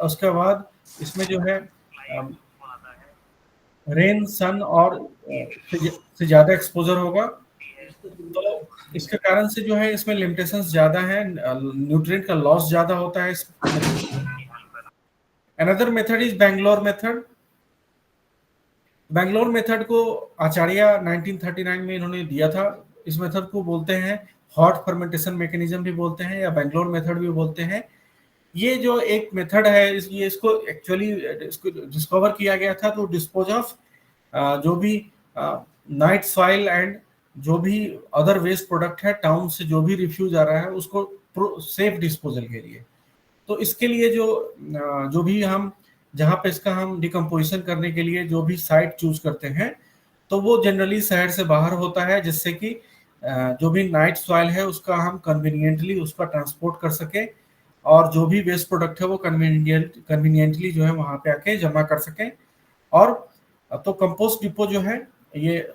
उसके बाद इसमें जो है रेन, सन और से ज़्यादा एक्सपोजर होगा, तो इसके कारण से जो है इसमें लिमिटेशंस ज्यादा है, न्यूट्रिएंट का लॉस ज्यादा होता है इस another method is Bangalore method. Bangalore method को आचार्य 1939 में इन्होंने दिया था। इस मेथड को बोलते हैं हॉट फर्मेंटेशन मैकेनिज्म भी बोलते हैं या बैंगलोर मेथड भी बोलते हैं। ये जो एक मेथड है ये इसको एक्चुअली इसको डिस्कवर किया गया था तो डिस्पोज ऑफ जो भी नाइट सॉइल एंड जो भी अदर वेस्ट प्रोडक्ट है टाउन से जो भी रिफ्यूज आ रहा है उसको सेफ डिस्पोजल के लिए। तो इसके लिए जो भी हम जहाँ पे इसका हम डिकम्पोजिशन करने के लिए जो भी साइट चूज करते हैं तो वो जनरली शहर से बाहर होता है, जिससे कि जो भी नाइट सॉइल है उसका हम कन्वीनियंटली उसका ट्रांसपोर्ट कर सके, और जो भी वेस्ट प्रोडक्ट है वो कन्वीनियंटली जो है वहां पे आके जमा कर सकें। और तो कंपोस्ट डिपो जो है ये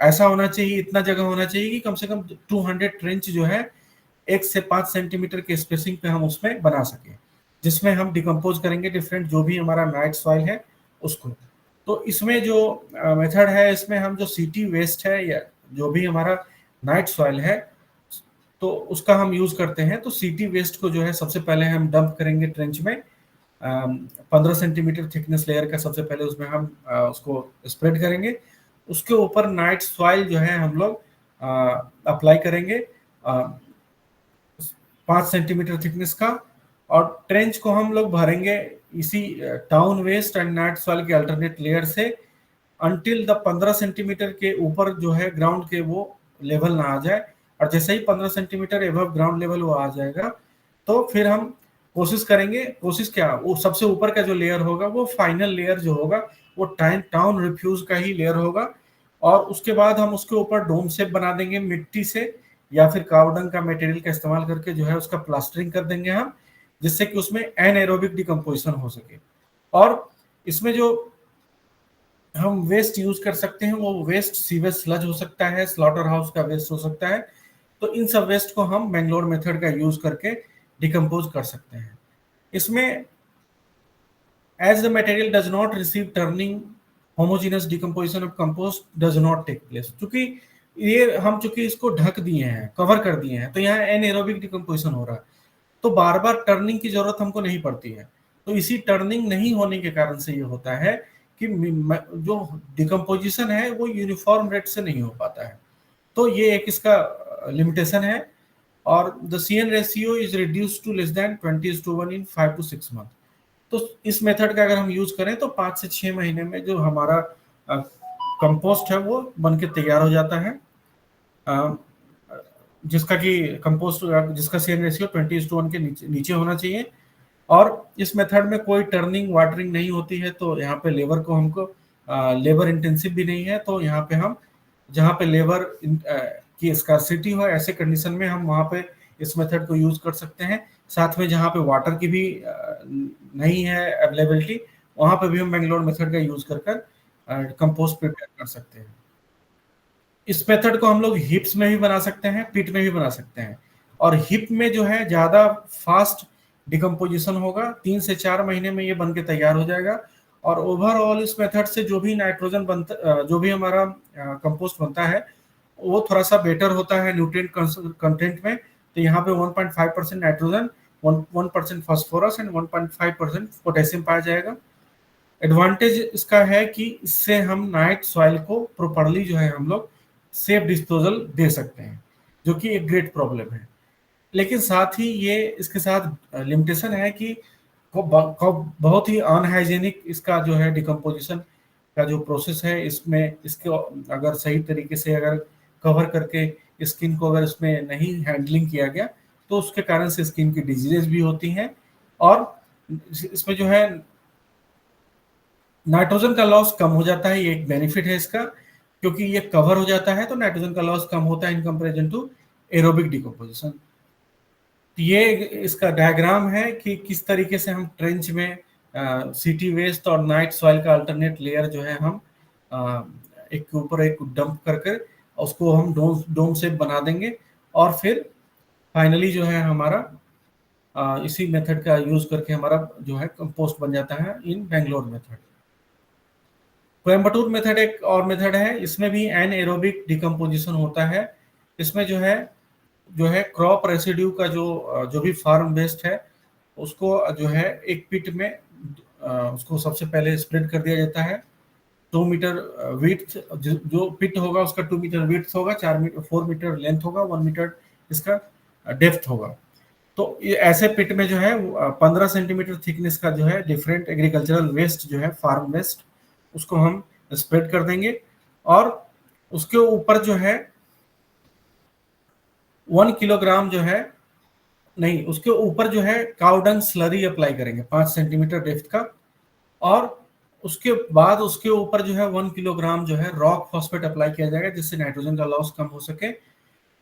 ऐसा होना चाहिए, इतना जगह होना चाहिए कि कम से कम 200 ट्रेंच जो है 1 से 5 सेंटीमीटर के स्पेसिंग पे हम उसमें बना सके, जिसमें हम डिकम्पोज करेंगे डिफरेंट जो भी हमारा नाइट सॉइल है उसको। तो इसमें जो मेथड है, इसमें हम जो सिटी वेस्ट है या जो भी हमारा नाइट सॉइल है तो उसका हम यूज करते हैं। तो सिटी वेस्ट को जो है सबसे पहले हम डंप करेंगे ट्रेंच में, 15 सेंटीमीटर थिकनेस लेयर का सबसे पहले उसमें हम उसको स्प्रेड करेंगे। उसके ऊपर नाइट सॉइल जो है हम लोग अप्लाई करेंगे 5 सेंटीमीटर थिकनेस का, और ट्रेंच को हम लोग भरेंगे इसी town waste and night soil के अल्टरनेट लेयर से अंटिल द 15 सेंटीमीटर के ऊपर जो है ग्राउंड के वो लेवल ना आ जाए। और जैसे ही 15 सेंटीमीटर एबव ग्राउंड लेवल वो आ जाएगा तो फिर हम कोशिश करेंगे, कोशिश क्या, वो सबसे ऊपर का जो लेयर होगा वो फाइनल लेयर जो होगा वो टाउन रिफ्यूज का ही लेयर होगा। और उसके बाद हम उसके ऊपर डोम शेप बना देंगे मिट्टी से, या फिर कार्बन का मटेरियल का इस्तेमाल करके जो है उसका प्लास्टरिंग कर देंगे हम, जिससे कि उसमें एनएरोबिक डिकम्पोजिशन हो सके। और इसमें जो हम वेस्ट यूज कर सकते हैं वो वेस्ट सीवेज स्लज हो सकता है, स्लॉटर हाउस का वेस्ट हो सकता है। तो इन सब वेस्ट को हम मैंगलोर मेथड का यूज करके डिकम्पोज कर सकते हैं। इसमें as the material does not receive turning, homogeneous decomposition of compost does not take place। चूंकि ये हम चूंकि इसको ढक दिए हैं, कवर कर दिए हैं, तो यहाँ एनएरोबिक डिकम्पोजिशन हो रहा है, तो बार बार टर्निंग की जरूरत हमको नहीं पड़ती है। तो इसी टर्निंग नहीं होने के कारण से ये होता है कि जो डिकम्पोजिशन है वो यूनिफॉर्म रेट से नहीं हो पाता है। तो ये एक इसका लिमिटेशन है। और the CN ratio is reduce to less than 20:1 in 5 to 6 month. तो इस मेथड का अगर हम यूज करें तो 5 से 6 महीने में जो हमारा कंपोस्ट है वो बन के तैयार हो जाता है, जिसका कि कंपोस्ट जिसका CN रेशियो 20:1 के नीचे होना चाहिए। और इस मेथड में कोई टर्निंग वाटरिंग नहीं होती है, तो यहाँ पे लेबर को हमको लेबर इंटेंसिव भी नहीं है। तो यहाँ पे हम जहाँ पे लेबर की स्कार्सिटी हो ऐसे कंडीशन में हम वहाँ पे इस मेथड को यूज कर सकते हैं। साथ में जहाँ पे वाटर की भी नहीं है अवेलेबिलिटी, वहाँ पे भी हम मैंगलोर मेथड का यूज कर कंपोस्ट प्रिपेयर कर सकते हैं। इस मेथड को हम लोग हिप्स में भी बना सकते हैं, पिट में भी बना सकते हैं। और हिप में जो है ज्यादा फास्ट डिकम्पोजिशन होगा, 3 से 4 महीने में ये बन के तैयार हो जाएगा। और ओवरऑल इस मेथड से जो भी नाइट्रोजन बनता, जो भी हमारा कंपोस्ट बनता है वो थोड़ा सा बेटर होता है न्यूट्रिएंट कंटेंट में। तो यहाँ पे 1.5% नाइट्रोजन, 1% फास्फोरस एंड 1.5% पोटेशियम पाया जाएगा। एडवांटेज इसका है कि इससे हम नाइट सॉइल को प्रॉपर्ली जो है हम लोग सेफ डिस्पोजल दे सकते हैं, जो कि एक ग्रेट प्रॉब्लम है। लेकिन साथ ही ये इसके साथ लिमिटेशन है कि बहुत ही अनहाइजेनिक इसका जो है डिकम्पोजिशन का जो प्रोसेस है, इसमें इसको अगर सही तरीके से अगर कवर करके स्किन को अगर इसमें नहीं हैंडलिंग किया गया तो उसके कारण से स्किन की डिजीजेज भी होती हैं। और इसमें जो है नाइट्रोजन का लॉस कम हो जाता है, ये एक बेनिफिट है इसका, क्योंकि ये कवर हो जाता है तो नाइट्रोजन का लॉस कम होता है in comparison to aerobic decomposition. ये इसका डायग्राम है कि किस तरीके से हम ट्रेंच में सिटी वेस्ट और नाइट सॉइल का अल्टरनेट लेयर जो है हम एक के ऊपर एक डंप करके उसको हम डोम शेप बना देंगे। और फिर फाइनली जो है हमारा इसी मेथड का यूज करके हमारा जो है कंपोस्ट बन जाता है इन बेंगलोर मेथड। कोयम्बटूर मेथड एक और मेथड है, इसमें भी एनएरोबिक डिकम्पोजिशन होता है। इसमें जो है क्रॉप रेसिड्यू का जो भी फार्म वेस्ट है उसको जो है एक पिट में उसको सबसे पहले स्प्रेड कर दिया जाता है। 2 मीटर विड्थ जो पिट होगा उसका 2 मीटर विड्थ होगा, 4 मीटर लेंथ होगा, 1 मीटर इसका डेप्थ होगा। तो ये ऐसे पिट में जो है 15 सेंटीमीटर थिकनेस का जो है डिफरेंट एग्रीकल्चरल वेस्ट जो है फार्म वेस्ट उसको हम स्प्रेड कर देंगे। और उसके ऊपर जो है 1 किलोग्राम जो है नहीं, उसके ऊपर जो है काउडंग स्लरी अप्लाई करेंगे 5 सेंटीमीटर डेप्थ का। और उसके बाद उसके ऊपर जो है 1 किलोग्राम जो है रॉक फॉस्फेट अप्लाई किया जाएगा, जिससे नाइट्रोजन का लॉस कम हो सके।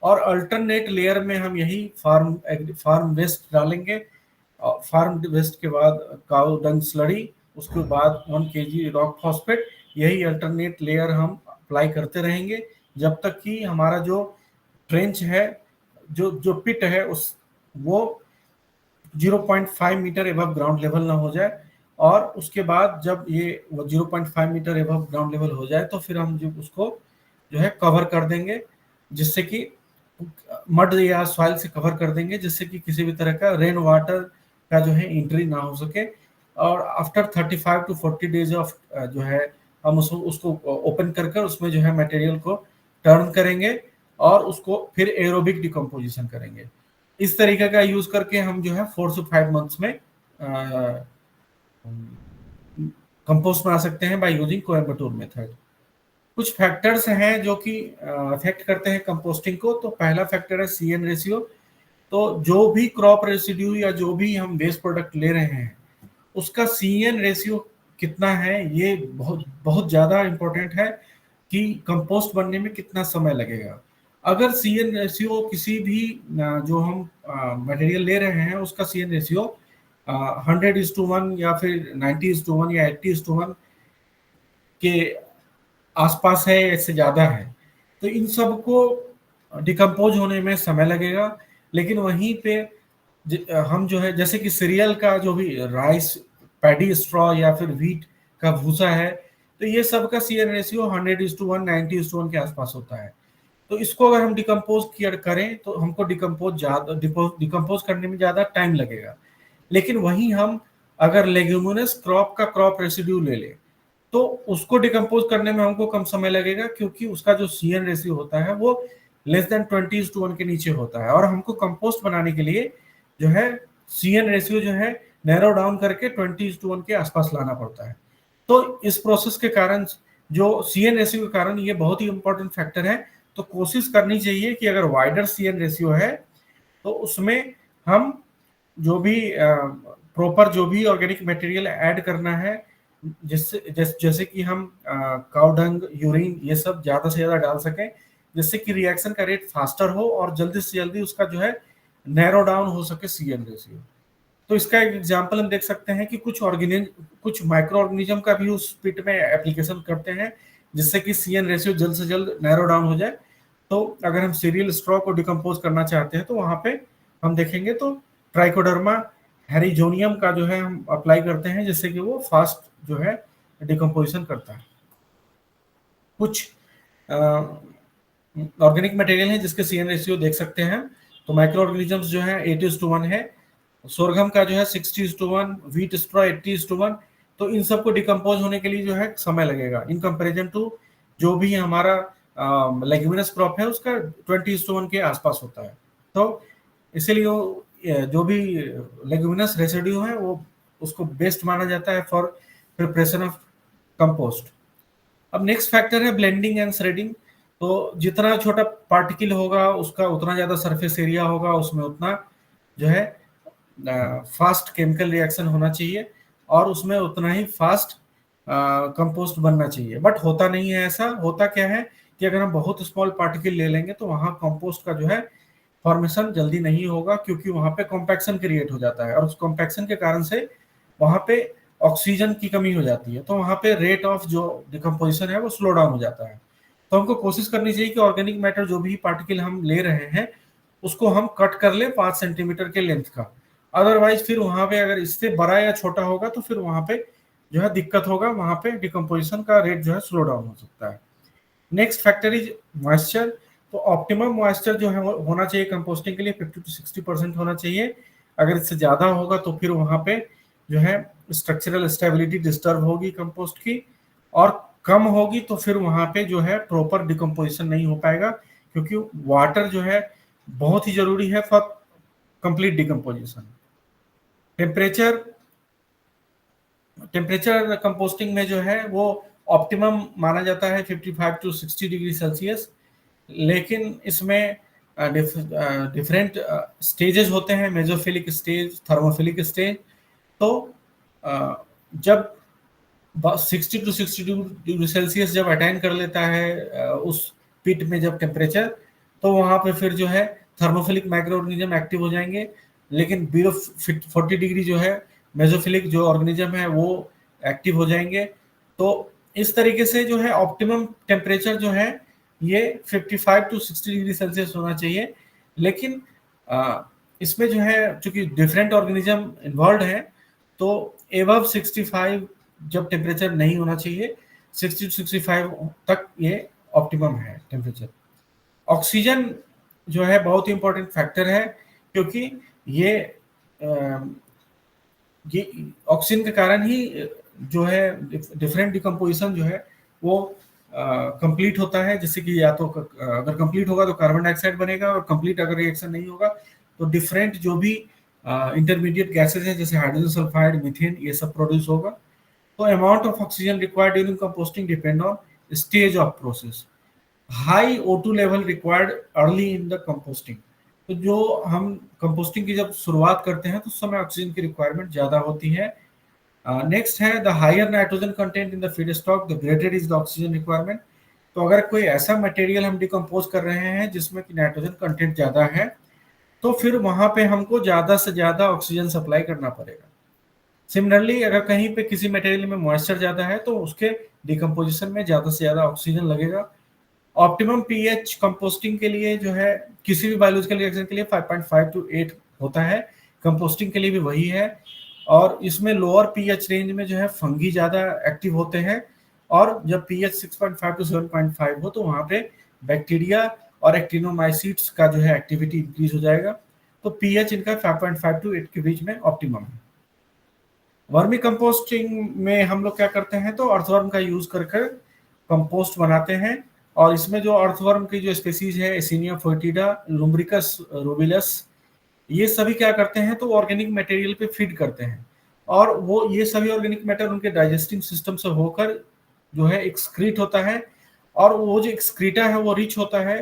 और अल्टरनेट लेयर में हम यही फार्म वेस्ट डालेंगे। फार्म वेस्ट के बाद काऊ डंग स्लरी, उसके बाद 1 kg रॉक फॉस्फेट, यही अल्टरनेट लेयर हम अप्लाई करते रहेंगे जब तक कि हमारा जो ट्रेंच है, जो जो पिट है, उस वो 0.5 मीटर एबव ग्राउंड लेवल ना हो जाए। और उसके बाद जब ये 0.5 मीटर एबव ग्राउंड लेवल हो जाए तो फिर हम जो उसको जो है कवर कर देंगे, जिससे कि मड या सॉइल से कवर कर देंगे, जिससे कि किसी भी तरह का रेन वाटर का जो है एंट्री ना हो सके। और आफ्टर 35 to 40 डेज ऑफ जो है हम उसको ओपन कर कर उसमें जो है मटेरियल को टर्न करेंगे और उसको फिर एरोबिक डिकम्पोजिशन करेंगे। इस तरीके का यूज करके हम जो है 4 से 5 मंथ्स में कंपोस्ट बना सकते हैं बाय यूजिंग कोयम्बटूर मेथड। कुछ फैक्टर्स हैं जो कि अफेक्ट करते हैं कंपोस्टिंग को। तो पहला फैक्टर है CN रेशियो। तो जो भी क्रॉप रेसिड्यू या जो भी हम वेस्ट प्रोडक्ट ले रहे हैं उसका CN रेशियो कितना है, ये बहुत बहुत ज़्यादा इम्पोर्टेंट है कि कंपोस्ट बनने में कितना समय लगेगा। अगर CN रेशियो किसी भी जो हम मटेरियल ले रहे हैं उसका CN रेशियो 100:1 या फिर 90:1 या 80:1 के आसपास है, इससे ज़्यादा है, तो इन सबको डिकम्पोज होने में समय लगेगा। लेकिन वहीं पे हम जो है जैसे कि सीरियल का जो भी राइस पैडी स्ट्रॉ या फिर व्हीट का भूसा है, तो ये सब का CN रेशियो 100:1 90:1 के आसपास होता है। तो इसको अगर हम डिकम्पोज करें तो हमको डिकम्पोज करने में ज़्यादा टाइम लगेगा। लेकिन वहीं हम अगर लेग्यूमिनस क्रॉप का क्रॉप रेसिड्यू ले लें तो उसको डिकम्पोज करने में हमको कम समय लगेगा, क्योंकि उसका जो CN रेशियो होता है वो लेस देन 20:1 के नीचे होता है। और हमको कंपोस्ट बनाने के लिए जो है CN रेशियो जो है नैरो डाउन करके 20:1 के आसपास लाना पड़ता है। तो इस प्रोसेस के कारण, जो CN रेशियो के कारण, ये बहुत ही इंपॉर्टेंट फैक्टर है। तो कोशिश करनी चाहिए कि अगर वाइडर CN रेशियो है तो उसमें हम जो भी प्रॉपर जो भी ऑर्गेनिक मटेरियल ऐड करना है, जैसे कि हम काउ डंग, यूरिन, ये सब ज़्यादा से ज़्यादा डाल सकें, जिससे कि रिएक्शन का रेट फास्टर हो और जल्दी से जल्दी उसका जो है नैरो डाउन हो सके CN रेशियो। तो इसका एक एग्जांपल हम देख सकते हैं कि कुछ माइक्रो ऑर्गेनिज्म का भी उस पिट में एप्लीकेशन करते हैं, जिससे कि CN रेशियो जल्द से जल्द नैरो डाउन हो जाए। तो अगर हम सीरियल स्ट्रॉ को डिकम्पोज करना चाहते हैं तो वहां पे हम देखेंगे तो ट्राइकोडर्मा हेरिजोनियम का जो है हम अप्लाई करते हैं, जिससे कि वो फास्ट जो है डिकम्पोजिशन करता है। कुछ ऑर्गेनिक मटेरियल है जिसके CN रेशियो देख सकते हैं। तो माइक्रो ऑर्गेनिजम्स जो है 80:1 है, सोरगम का जो है 60:1, व्हीट स्ट्रॉ 80:1। तो इन सबको डिकम्पोज होने के लिए जो है समय लगेगा, इन कंपेरिजन टू जो भी हमारा लेग्यूमिनस क्रॉप है उसका 20:1 के आसपास होता है। तो इसीलिए जो भी लेग्यूमिनस रेसिड्यू है वो उसको बेस्ट माना जाता है फॉर प्रिपरेशन ऑफ कंपोस्ट। अब नेक्स्ट फैक्टर है ब्लेंडिंग एंड श्रेडिंग। तो जितना छोटा पार्टिकल होगा उसका उतना ज़्यादा सरफेस एरिया होगा, उसमें उतना जो है फास्ट केमिकल रिएक्शन होना चाहिए और उसमें उतना ही फास्ट कंपोस्ट बनना चाहिए। बट होता नहीं है ऐसा। होता क्या है कि अगर हम बहुत स्मॉल पार्टिकल ले लेंगे तो वहाँ कंपोस्ट का जो है फॉर्मेशन जल्दी नहीं होगा, क्योंकि वहाँ पे कॉम्पैक्शन क्रिएट हो जाता है और उस कॉम्पैक्शन के कारण से वहाँ पे ऑक्सीजन की कमी हो जाती है। तो वहाँ पे रेट ऑफ जो डिकम्पोजिशन है वो स्लो डाउन हो जाता है। तो हमको कोशिश करनी चाहिए कि ऑर्गेनिक मैटर जो भी पार्टिकल हम ले रहे हैं उसको हम कट कर ले 5 सेंटीमीटर के लेंथ का। अदरवाइज फिर वहाँ पे अगर इससे बड़ा या छोटा होगा तो फिर वहाँ पे जो है दिक्कत होगा, वहाँ पे डिकम्पोजिशन का रेट जो है स्लो डाउन हो सकता है। Next factor is moisture. तो ऑप्टिमम मॉइस्चर जो है होना चाहिए कंपोस्टिंग के लिए 50 to 60% होना चाहिए। अगर इससे ज़्यादा होगा तो फिर वहाँ पे जो है स्ट्रक्चरल स्टेबिलिटी डिस्टर्ब होगी कंपोस्ट की, और कम होगी तो फिर वहाँ पे जो है प्रॉपर डिकम्पोजिशन नहीं हो पाएगा, क्योंकि वाटर जो है बहुत ही जरूरी है for complete decomposition. Temperature composting में जो है वो ऑप्टिमम माना जाता है 55 to 60 डिग्री सेल्सियस। लेकिन इसमें डिफरेंट स्टेजेस होते हैं, मेसोफिलिक स्टेज, थर्मोफिलिक स्टेज। तो जब 60 to 62 डिग्री सेल्सियस जब अटेन कर लेता है उस पिट में जब टेम्परेचर, तो वहां पे फिर जो है थर्मोफिलिक माइक्रो ऑर्गेनिज्म एक्टिव हो जाएंगे, लेकिन बिलो 40 डिग्री जो है मेसोफिलिक जो ऑर्गेनिज्म है वो एक्टिव हो जाएंगे। तो इस तरीके से जो है ऑप्टिमम टेम्परेचर जो है ये 55 टू 60 डिग्री सेल्सियस होना चाहिए। लेकिन इसमें जो है चूंकि डिफरेंट ऑर्गेनिज्म इन्वॉल्व है, तो एबव 65 जब टेम्परेचर नहीं होना चाहिए, 60 टू 65 तक ये ऑप्टिमम है टेम्परेचर। ऑक्सीजन जो है बहुत ही इंपॉर्टेंट फैक्टर है, क्योंकि ये ये ऑक्सीजन के कारण ही जो है डिफरेंट डिकम्पोजिशन जो है वो कंप्लीट होता है। जैसे कि या तो अगर कंप्लीट होगा तो कार्बन डाइऑक्साइड बनेगा, और कंप्लीट अगर रिएक्शन नहीं होगा तो डिफरेंट जो भी इंटरमीडिएट गैसेज है जैसे हाइड्रोजन सल्फाइड, मीथेन, ये सब प्रोड्यूस होगा। तो amount of oxygen required during composting depend on stage of process. High O2 level required early in the composting. तो जो हम कंपोस्टिंग की जब शुरुआत करते हैं तो उस समय ऑक्सीजन की रिक्वायरमेंट ज्यादा होती है। नेक्स्ट है the higher nitrogen content in the feed stock the greater is the oxygen requirement. तो अगर कोई ऐसा मटेरियल हम डिकम्पोज कर रहे हैं जिसमें कि नाइट्रोजन कंटेंट ज्यादा है, तो फिर वहां पे हमको ज्यादा से ज्यादा ऑक्सीजन सप्लाई करना पड़ेगा। सिमिलरली अगर कहीं पे किसी मटेरियल में मॉइस्चर ज्यादा है तो उसके डिकम्पोजिशन में ज्यादा से ज्यादा ऑक्सीजन लगेगा। ऑप्टिमम पीएच कंपोस्टिंग के लिए जो है किसी भी बायोलॉजिकल रिएक्शन के लिए 5.5 टू 8 होता है, कंपोस्टिंग के लिए भी वही है। और इसमें लोअर पीएच रेंज में जो है फंगी ज्यादा एक्टिव होते हैं, और जब पीएच 6.5 टू 7.5 हो तो वहां पे बैक्टीरिया और एक्टिनोमाइसीट्स का जो है एक्टिविटी इंक्रीज हो जाएगा। तो पीएच इनका 5.5 टू 8 के बीच में ऑप्टिमम है। वर्मी कंपोस्टिंग में हम लोग क्या करते हैं, तो अर्थवर्म का यूज करके कंपोस्ट बनाते हैं। और इसमें जो अर्थवर्म की जो स्पीसीज है एसिनिया फोएटिडा, लुम्ब्रिकस रूबिलस, ये सभी क्या करते हैं, तो ऑर्गेनिक मटेरियल पे फीड करते हैं। और वो ये सभी ऑर्गेनिक मैटर उनके डाइजेस्टिंग सिस्टम से होकर जो है एक्सक्रीट होता है, और वो जो एक्सक्रीटा है वो रिच होता है,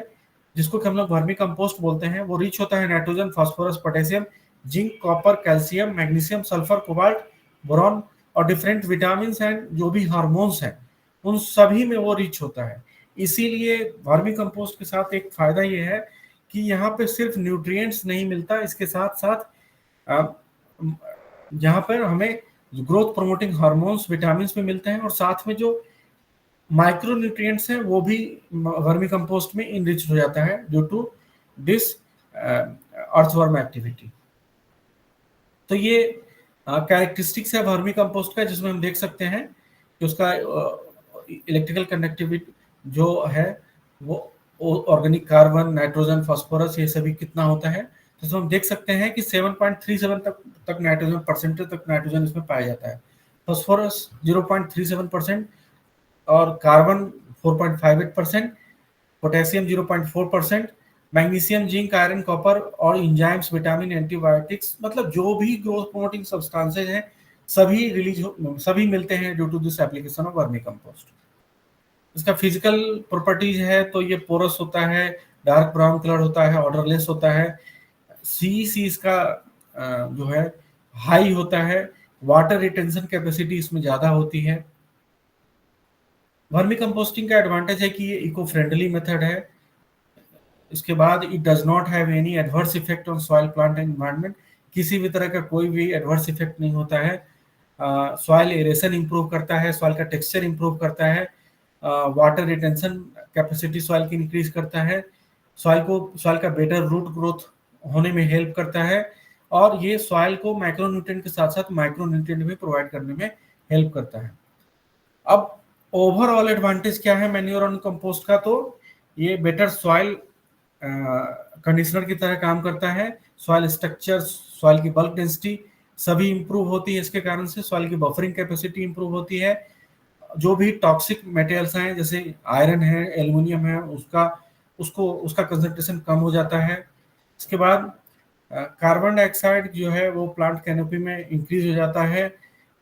जिसको कि हम लोग वर्मी कंपोस्ट बोलते हैं। वो रिच होता है nitrogen, phosphorus, potassium, zinc, copper, calcium, magnesium, sulphur, cobalt, boron और डिफरेंट विटामिन एंड जो भी हार्मोन्स हैं उन सभी में वो रिच होता है। इसीलिए वर्मी कंपोस्ट के साथ एक फायदा ये है कि यहाँ पे सिर्फ न्यूट्रिएंट्स नहीं मिलता, इसके साथ साथ यहाँ पर हमें ग्रोथ प्रोमोटिंग हार्मोन्स, विटामिन भी मिलते हैं, और साथ में जो माइक्रो न्यूट्रिएंट्स हैं वो भी वर्मी कंपोस्ट में इनरिच हो जाता है due to this earthworm activity. तो ये कैरेक्टरिस्टिक्स है वर्मी कंपोस्ट का, जिसमें हम देख सकते हैं कि उसका इलेक्ट्रिकल कंडक्टिविटी जो है वो ऑर्गेनिक कार्बन, नाइट्रोजन, फास्फोरस, ये सभी कितना होता है। तो इसमें हम देख सकते हैं कि 7.37 तक नाइट्रोजन परसेंटेज तक नाइट्रोजन इसमें पाया जाता है। फास्फोरस 0.37% और carbon 4.58%, potassium 0.4%, magnesium, zinc, iron, copper और इंजाइम्स, विटामिन, एंटीबायोटिक्स, मतलब जो भी ग्रोथ प्रोमोटिंग सब्सटेंसेज हैं सभी मिलते हैं due to this application of vermicompost. इसका फिजिकल प्रॉपर्टीज है तो ये पोरस होता है, डार्क ब्राउन कलर होता है, ऑर्डरलेस होता है, सी इसका जो है हाई होता है, वाटर रिटेंशन कैपेसिटी इसमें ज्यादा होती है। वर्मी कंपोस्टिंग का एडवांटेज है कि ये इको फ्रेंडली मेथड है। इसके बाद it does not have any adverse effect on soil, plant and environment. किसी भी तरह का कोई भी एडवर्स इफेक्ट नहीं होता है। सॉइल एरेशन इंप्रूव करता है, सॉइल का टेक्सचर इंप्रूव करता है, वाटर रिटेंशन कैपेसिटी सॉइल की इंक्रीज करता है, सॉइल का बेटर रूट ग्रोथ होने में हेल्प करता है, और ये सॉइल को माइक्रोन्यूट्रिएंट के साथ साथ माइक्रोन्यूट्रिएंट भी प्रोवाइड करने में हेल्प करता है। अब ओवरऑल एडवांटेज क्या है मैन्योर और कंपोस्ट का, तो ये बेटर सॉइल कंडीशनर की तरह काम करता है। सॉइल स्ट्रक्चर, सॉइल की बल्क डेंसिटी सभी इंप्रूव होती है इसके कारण से। सॉइल की बफरिंग कैपेसिटी इंप्रूव होती है। जो भी टॉक्सिक मटेरियल्स हैं जैसे आयरन है, एल्युमिनियम है, उसका कंसंट्रेशन कम हो जाता है। इसके बाद कार्बन डाइऑक्साइड जो है वो प्लांट कैनोपी में इंक्रीज हो जाता है।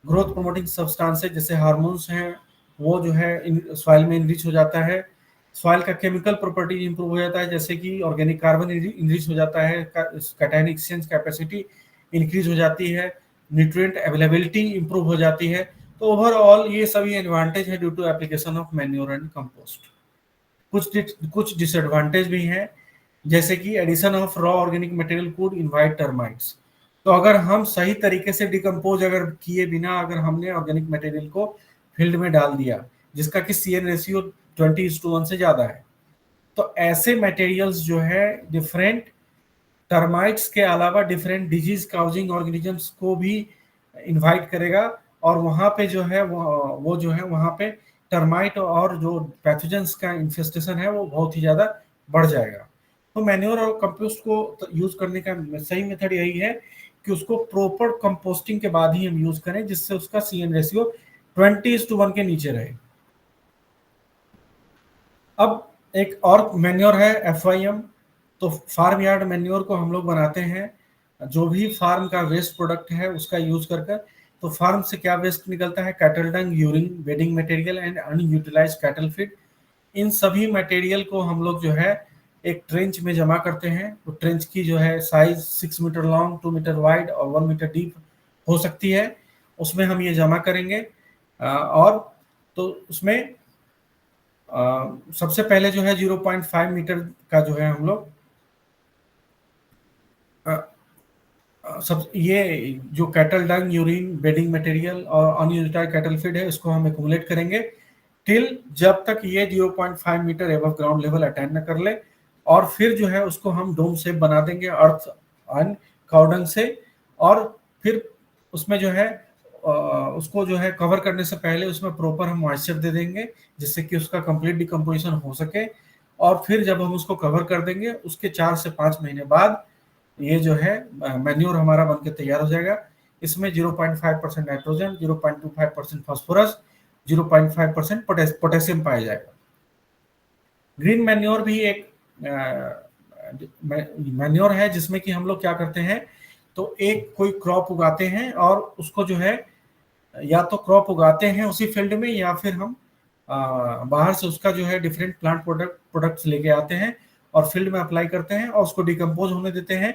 ग्रोथ प्रोमोटिंग सब्सटेंसेस जैसे हार्मोन्स हैं वो जो है सॉइल में इनरिच हो जाता है। सॉइल का केमिकल प्रॉपर्टीज इंप्रूव हो जाता है, जैसे कि ऑर्गेनिक कार्बन इनरिच हो जाता है, कैटायन एक्सचेंज कैपेसिटी इंक्रीज हो जाती है, न्यूट्रिएंट अवेलेबिलिटी इंप्रूव हो जाती है। तो ओवरऑल ये सभी एडवांटेज है due to application of manure and compost. कुछ डिसएडवांटेज भी हैं, जैसे कि addition of raw organic material could invite termites. तो अगर हम सही तरीके से डिकम्पोज अगर किए बिना अगर हमने ऑर्गेनिक मटेरियल को फील्ड में डाल दिया, जिसका कि CN रेशियो 20:1 से ज्यादा है, तो ऐसे मटेरियल्स जो है डिफरेंट टर्माइट्स के अलावा डिफरेंट डिजीज काउजिंग ऑर्गेनिजम्स को भी इनवाइट करेगा, और वहां पे जो है वो जो है वहां पे टर्माइट और जो पैथोजेंस का इन्फेस्टेशन है वो बहुत ही ज्यादा बढ़ जाएगा। तो मैन्योर और कंपोस्ट को यूज करने का सही मेथड यही है कि उसको प्रॉपर कंपोस्टिंग के बाद ही हम यूज करें, जिससे उसका CN रेशियो 20:1 के नीचे रहे। अब एक और मैन्योर है FYM। तो फार्म यार्ड मैन्योर को हम लोग बनाते हैं जो भी फार्म का वेस्ट प्रोडक्ट है उसका यूज कर कर। तो फार्म से क्या वेस्ट निकलता है, cattle dung, urine, bedding material and unutilise cattle feed. इन सभी मटेरियल को हम लोग जो है एक ट्रेंच में जमा करते हैं। तो ट्रेंच की जो है size 6 metre long, 2 metre wide और 1 मीटर डीप हो सकती है। उसमें हम ये जमा करेंगे और तो उसमें सबसे पहले जो है 0.5 मीटर का जो है हम लोग सब ये जो cattle dung, urine, bedding material और अनयूटिलाइज्ड कैटल फीड है इसको हम एक्यूमुलेट करेंगे टिल जब तक ये 0.5 metre above ground level attain न कर ले। और फिर जो है उसको हम डोम शेप बना देंगे अर्थ एंड काउडंग से। और फिर उसमें जो है उसको जो है कवर करने से पहले उसमें प्रॉपर हम मॉइस्चर दे देंगे, जिससे कि उसका कंप्लीट डिकम्पोजिशन हो सके। और फिर जब हम उसको कवर कर देंगे उसके 4 से 5 महीने बाद ये जो है मैन्योर हमारा बनके तैयार हो जाएगा। इसमें 0.5% नाइट्रोजन, 0.25% फास्फोरस, 0.5% पोटेशियम पाया जाएगा। ग्रीन मैन्योर भी एक मैन्योर है जिसमें कि हम लोग क्या करते हैं, तो एक कोई क्रॉप उगाते हैं और उसको जो है या तो क्रॉप उगाते हैं उसी फील्ड में, या फिर हम बाहर से उसका जो है डिफरेंट प्लांट प्रोडक्ट्स लेके आते हैं और फील्ड में अप्लाई करते हैं और उसको डिकम्पोज होने देते हैं।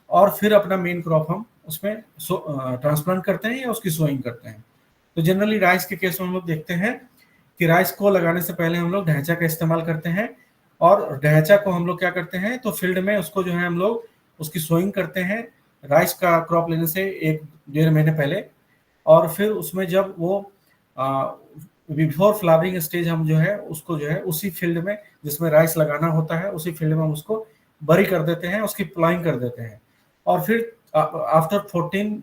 और फिर अपना मेन क्रॉप हम उसमें ट्रांसप्लांट करते हैं या उसकी सोइंग करते हैं। तो जनरली राइस के केस में हम लोग देखते हैं कि राइस को लगाने से पहले हम लोग ढैंचा का इस्तेमाल करते हैं। और ढैंचा को हम लोग क्या करते हैं, तो फील्ड में उसको जो है हम लोग उसकी सोइंग करते हैं राइस का क्रॉप लेने से 1-1.5 महीने पहले। और फिर उसमें जब वो बिफोर फ्लावरिंग स्टेज हम जो है उसको जो है उसी फील्ड में जिसमें राइस लगाना होता है उसी फील्ड में हम उसको बरी कर देते हैं, उसकी प्लाइंग कर देते हैं। और फिर आफ्टर 14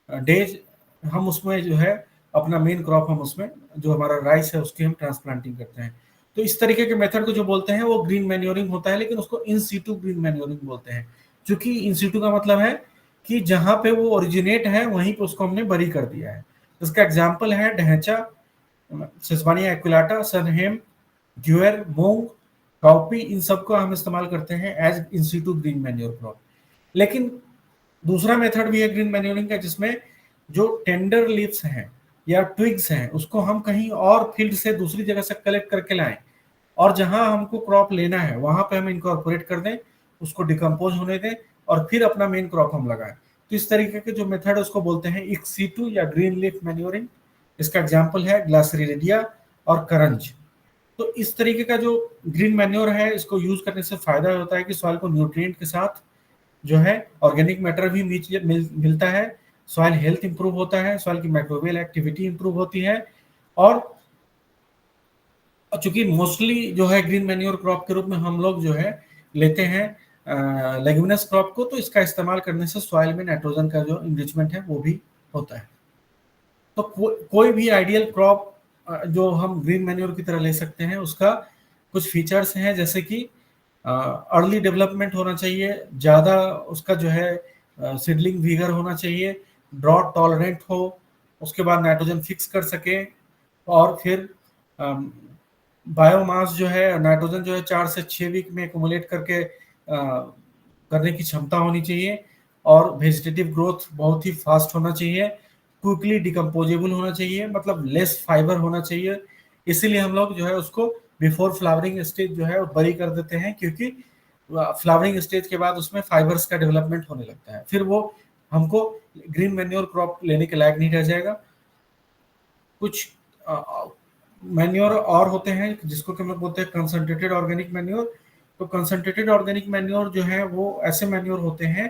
डेज हम उसमें जो है अपना मेन क्रॉप हम उसमें जो हमारा राइस है उसकी हम ट्रांसप्लांटिंग करते हैं। तो इस तरीके के मेथड को जो बोलते हैं वो ग्रीन मैन्योरिंग होता है, लेकिन उसको इन सीटू ग्रीन मैन्योरिंग बोलते हैं। क्योंकि इन सीटू का मतलब है कि जहां पे वो ओरिजिनेट है वहीं पे उसको हमने बरी कर दिया है। इसका एग्जाम्पल है ढैंचा, सिस्बानिया एक्विलाटा, सरहेम, ग्यूअर, मूंग, काउपी, इन सबको हम इस्तेमाल करते हैं as in situ green manure crop. लेकिन दूसरा मेथड भी है ग्रीन मैन्योरिंग का, जिसमें जो टेंडर लीव्स हैं या ट्विग्स हैं उसको हम कहीं और फील्ड से दूसरी जगह से कलेक्ट करके लाएं, और जहां हमको क्रॉप लेना है वहां पे हम इनकॉर्पोरेट कर दें, उसको डिकम्पोज होने दें और फिर अपना मेन क्रॉप हम लगाएं। तो इस तरीके के जो मेथड है उसको बोलते हैं इन सीटू या ग्रीन लीफ मैन्योरिंग। इसका एग्जाम्पल है ग्लासरीडिया और करंज। तो इस तरीके का जो ग्रीन मैन्योर है इसको यूज करने से फायदा होता है कि सॉइल को न्यूट्रिएंट के साथ जो है ऑर्गेनिक मैटर भी मिलता है, सॉइल हेल्थ इंप्रूव होता है, सॉइल की माइक्रोबियल एक्टिविटी इंप्रूव होती है। और चूंकि मोस्टली जो है ग्रीन मैन्योर क्रॉप के रूप में हम लोग जो है लेते हैं लेग्यूमिनस क्रॉप को, तो इसका इस्तेमाल करने से सॉइल में नाइट्रोजन का जो इंरिचमेंट है वो भी होता है। तो कोई भी आइडियल क्रॉप जो हम ग्रीन मैन्योर की तरह ले सकते हैं उसका कुछ फीचर्स हैं, जैसे कि अर्ली डेवलपमेंट होना चाहिए, ज़्यादा उसका जो है सीडलिंग विगर होना चाहिए, ड्रॉट टॉलरेंट हो, उसके बाद नाइट्रोजन फिक्स कर सके। और फिर बायोमास जो है नाइट्रोजन जो है 4 से 6 वीक में एक्यूमुलेट करके करने की क्षमता होनी चाहिए। और वेजिटेटिव ग्रोथ बहुत ही फास्ट होना चाहिए, क्विकली डिकम्पोजेबल होना चाहिए, मतलब लेस फाइबर होना चाहिए। इसीलिए हम लोग जो है उसको बिफोर फ्लावरिंग स्टेज जो है वो बरी कर देते हैं, क्योंकि फ्लावरिंग स्टेज के बाद उसमें फाइबर्स का डेवलपमेंट होने लगता है, फिर वो हमको ग्रीन मैन्योर क्रॉप लेने के लायक नहीं रह जाएगा। कुछ मैन्योर और होते हैं जिसको कि हम लोग बोलते हैं कंसंट्रेटेड ऑर्गेनिक मैन्योर। तो कंसंट्रेटेड ऑर्गेनिक मैन्योर जो है वो ऐसे मैन्योर होते हैं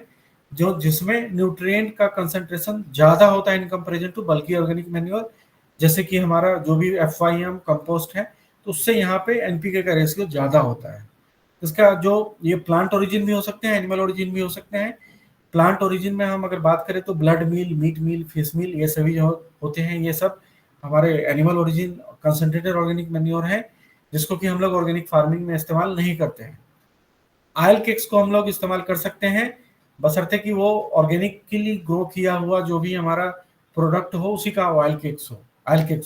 जो जिसमें न्यूट्रिएंट का कंसंट्रेशन ज़्यादा होता है इन कंपेरिजन टू बल्कि ऑर्गेनिक मैन्योर, जैसे कि हमारा जो भी FYM कंपोस्ट है, तो उससे यहाँ पे NPK का रेशियो ज़्यादा होता है। इसका जो ये प्लांट ओरिजिन भी हो सकते हैं, एनिमल ओरिजिन भी हो सकते हैं। प्लांट ओरिजिन में हम अगर बात करें तो ब्लड मील, मीट मील, फिश मील, ये सभी जो होते हैं ये सब हमारे animal origin concentrated organic manure है, जिसको कि हम लोग ऑर्गेनिक फार्मिंग में इस्तेमाल नहीं करते हैं। ऑयल केक्स को हम लोग इस्तेमाल कर सकते हैं बशर्ते कि वो ऑर्गेनिकली ग्रो किया हुआ जो भी हमारा प्रोडक्ट हो उसी का ऑयल केक्स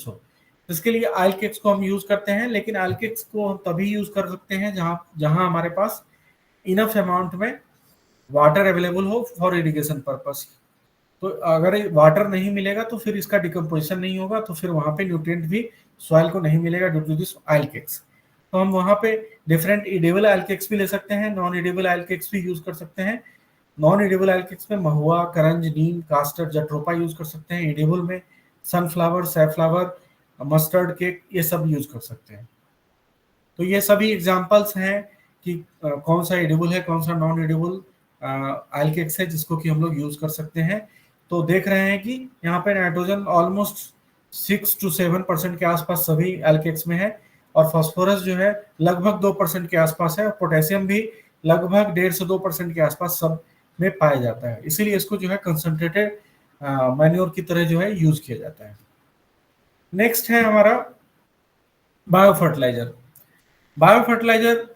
हो। इसके लिए ऑयल केक्स को हम यूज करते हैं, लेकिन ऑयल केक्स को हम तभी यूज कर सकते हैं जहां जहां हमारे पास इनफ अमाउंट में वाटर अवेलेबल हो फॉर इरिगेशन पर्पस। तो अगर वाटर नहीं मिलेगा तो फिर इसका डिकम्पोजिशन नहीं होगा, तो फिर वहां पे न्यूट्रिएंट भी सॉइल को नहीं मिलेगा due to this oil cakes. तो हम वहां पे डिफरेंट एडिबल ऑयल केक्स भी ले सकते हैं, नॉन एडिबल ऑयल केक्स भी यूज कर सकते हैं। नॉन एडिबल ऑयल केक्स में महुआ, करंज, नीम, कास्टर, जट्रोपा यूज कर सकते हैं। एडिबल में सनफ्लावर, सैफ्लावर, मस्टर्ड केक, ये सब यूज कर सकते हैं। तो ये सभी एग्जांपल्स हैं कि कौन सा एडिबल है, कौन सा नॉन एडिबल ऑयल केक्स है जिसको कि हम लोग यूज कर सकते हैं। तो देख रहे हैं कि यहाँ पे नाइट्रोजन ऑलमोस्ट 6 to 7% के आसपास सभी ऑयल केक्स में है, और फास्फोरस जो है लगभग 2% के आसपास है, और पोटेशियम भी लगभग 1.5 से 2% के आसपास सब में पाया जाता है। इसीलिए इसको जो है कंसंट्रेटेड मैन्योर की तरह जो है यूज किया जाता है। नेक्स्ट है हमारा बायो फर्टिलाइजर। बायो फर्टिलाइजर